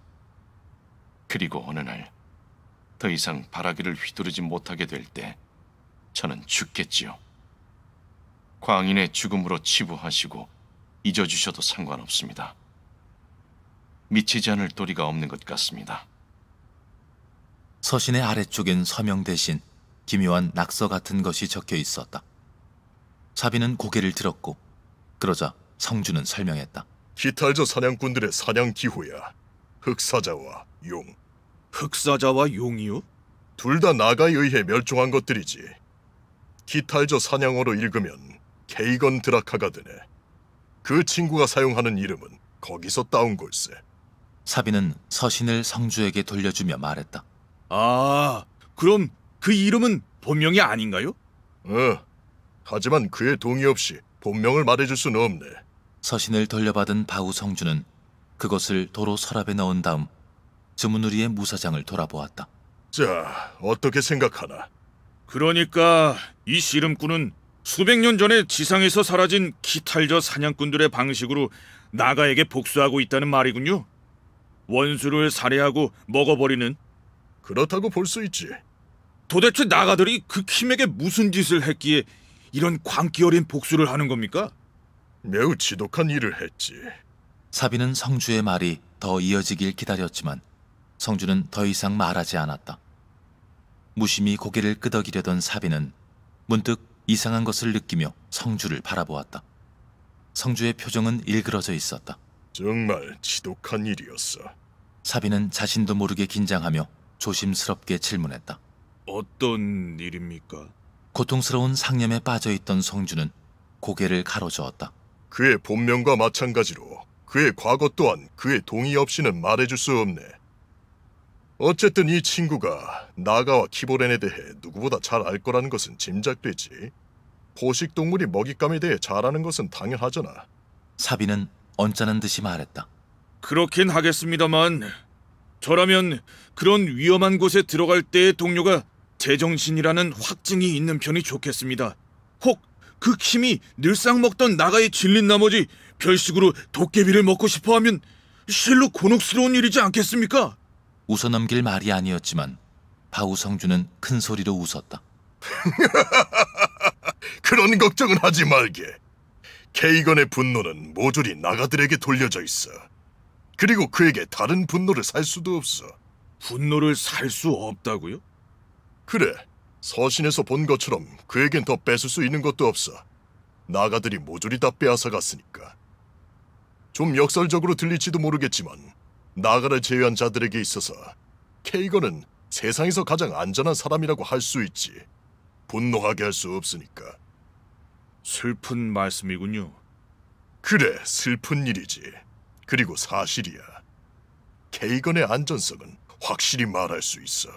그리고 어느 날 더 이상 바라기를 휘두르지 못하게 될 때 저는 죽겠지요. 광인의 죽음으로 치부하시고 잊어주셔도 상관없습니다. 미치지 않을 도리가 없는 것 같습니다. 서신의 아래쪽엔 서명 대신 기묘한 낙서 같은 것이 적혀 있었다. 사비는 고개를 들었고 그러자 성주는 설명했다. 기탈저 사냥꾼들의 사냥 기호야. 흑사자와 용. 흑사자와 용이요? 둘 다 나가에 의해 멸종한 것들이지. 기탈저 사냥어로 읽으면 케이건 드라카가 되네. 그 친구가 사용하는 이름은 거기서 따온 걸세. 사비는 서신을 성주에게 돌려주며 말했다. 아, 그럼 그 이름은 본명이 아닌가요? 하지만 그의 동의 없이 본명을 말해줄 수는 없네. 서신을 돌려받은 바우 성주는 그것을 도로 서랍에 넣은 다음 주문우리의 무사장을 돌아보았다. 자, 어떻게 생각하나? 그러니까 이 씨름꾼은 수백 년 전에 지상에서 사라진 기탈저 사냥꾼들의 방식으로 나가에게 복수하고 있다는 말이군요. 원수를 살해하고 먹어버리는. 그렇다고 볼 수 있지. 도대체 나가들이 그 킴에게 무슨 짓을 했기에 이런 광기 어린 복수를 하는 겁니까? 매우 지독한 일을 했지. 사비는 성주의 말이 더 이어지길 기다렸지만 성주는 더 이상 말하지 않았다. 무심히 고개를 끄덕이려던 사비는 문득 이상한 것을 느끼며 성주를 바라보았다. 성주의 표정은 일그러져 있었다. 정말 지독한 일이었어. 사비는 자신도 모르게 긴장하며 조심스럽게 질문했다. 어떤 일입니까? 고통스러운 상념에 빠져있던 성주는 고개를 가로저었다. 그의 본명과 마찬가지로 그의 과거 또한 그의 동의 없이는 말해줄 수 없네. 어쨌든 이 친구가 나가와 키보렌에 대해 누구보다 잘 알 거라는 것은 짐작되지. 포식동물이 먹잇감에 대해 잘 아는 것은 당연하잖아. 사비는 언짢은 듯이 말했다. 그렇긴 하겠습니다만 저라면 그런 위험한 곳에 들어갈 때의 동료가 제정신이라는 확증이 있는 편이 좋겠습니다. 혹 그 킴이 늘상 먹던 나가에 질린 나머지 별식으로 도깨비를 먹고 싶어하면 실로 곤혹스러운 일이지 않겠습니까? 웃어넘길 말이 아니었지만 바우 성주는 큰 소리로 웃었다. 그런 걱정은 하지 말게. 케이건의 분노는 모조리 나가들에게 돌려져 있어. 그리고 그에게 다른 분노를 살 수도 없어. 분노를 살 수 없다고요? 그래, 서신에서 본 것처럼 그에겐 더 뺏을 수 있는 것도 없어. 나가들이 모조리 다 빼앗아갔으니까. 좀 역설적으로 들릴지도 모르겠지만 나가를 제외한 자들에게 있어서 케이건은 세상에서 가장 안전한 사람이라고 할 수 있지. 분노하게 할 수 없으니까. 슬픈 말씀이군요. 그래, 슬픈 일이지. 그리고 사실이야. 케이건의 안전성은 확실히 말할 수 있어.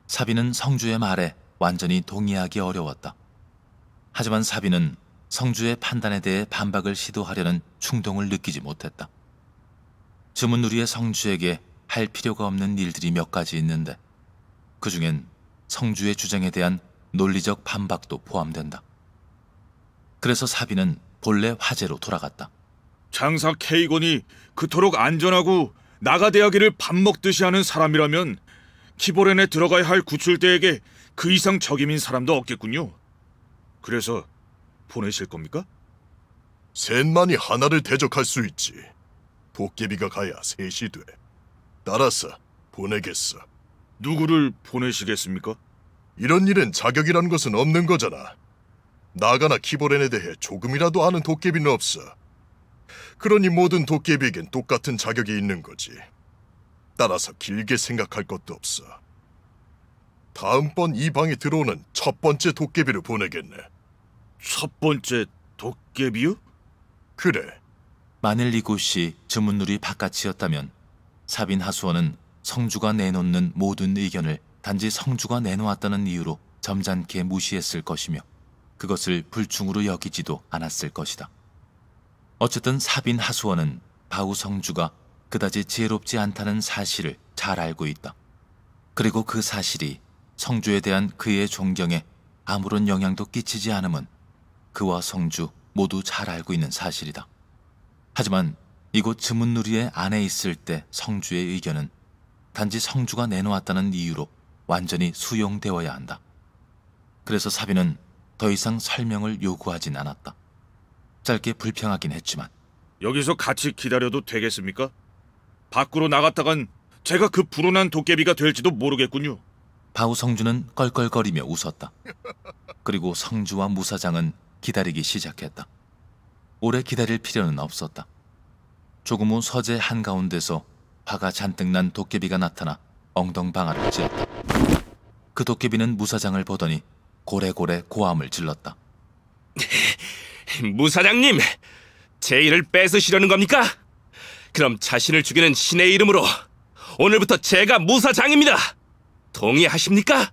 사비는 성주의 말에 완전히 동의하기 어려웠다. 하지만 사비는 성주의 판단에 대해 반박을 시도하려는 충동을 느끼지 못했다. 주문누리의 성주에게 할 필요가 없는 일들이 몇 가지 있는데 그 중엔 성주의 주장에 대한 논리적 반박도 포함된다. 그래서 사비는 본래 화제로 돌아갔다. 장사 케이건이 그토록 안전하고 나가대하기를 밥 먹듯이 하는 사람이라면 키보렌에 들어가야 할 구출대에게 그 이상 적임인 사람도 없겠군요. 그래서 보내실 겁니까? 셋만이 하나를 대적할 수 있지. 도깨비가 가야 셋이 돼. 따라서 보내겠어. 누구를 보내시겠습니까? 이런 일엔 자격이라는 것은 없는 거잖아. 나가나 키보렌에 대해 조금이라도 아는 도깨비는 없어. 그러니 모든 도깨비에겐 똑같은 자격이 있는 거지. 따라서 길게 생각할 것도 없어. 다음번 이 방에 들어오는 첫 번째 도깨비를 보내겠네. 첫 번째 도깨비요? 그래. 만일 이곳이 주문누리 바깥이었다면 사빈 하수원은 성주가 내놓는 모든 의견을 단지 성주가 내놓았다는 이유로 점잖게 무시했을 것이며 그것을 불충으로 여기지도 않았을 것이다. 어쨌든 사빈 하수원은 바우 성주가 그다지 지혜롭지 않다는 사실을 잘 알고 있다. 그리고 그 사실이 성주에 대한 그의 존경에 아무런 영향도 끼치지 않음은 그와 성주 모두 잘 알고 있는 사실이다. 하지만 이곳 주문누리의 안에 있을 때 성주의 의견은 단지 성주가 내놓았다는 이유로 완전히 수용되어야 한다. 그래서 사비는 더 이상 설명을 요구하진 않았다. 짧게 불평하긴 했지만 여기서 같이 기다려도 되겠습니까? 밖으로 나갔다간 제가 그 불온한 도깨비가 될지도 모르겠군요. 바우 성주는 껄껄거리며 웃었다. 그리고 성주와 무사장은 기다리기 시작했다. 오래 기다릴 필요는 없었다. 조금 후 서재 한가운데서 화가 잔뜩 난 도깨비가 나타나 엉덩방아를 찧었다. 그 도깨비는 무사장을 보더니 고래고래 고함을 질렀다. 무사장님, 제 일을 뺏으시려는 겁니까? 그럼 자신을 죽이는 신의 이름으로 오늘부터 제가 무사장입니다. 동의하십니까?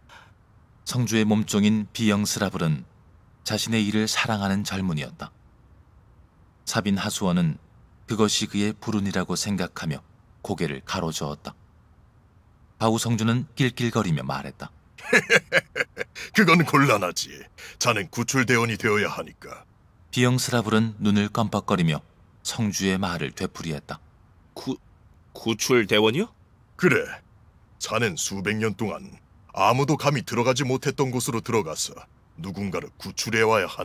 성주의 몸종인 비영스라블은 자신의 일을 사랑하는 젊은이였다. 사빈 하수원은 그것이 그의 불운이라고 생각하며 고개를 가로저었다. 바우 성주는 낄낄거리며 말했다. 그건 곤란하지. 자넨 구출대원이 되어야 하니까. 비영스라블은 눈을 껌뻑거리며 성주의 말을 되풀이했다. 구출대원이요? 그래. 자넨 수백 년 동안 아무도 감히 들어가지 못했던 곳으로 들어가서 누군가를 구출해와야 한다.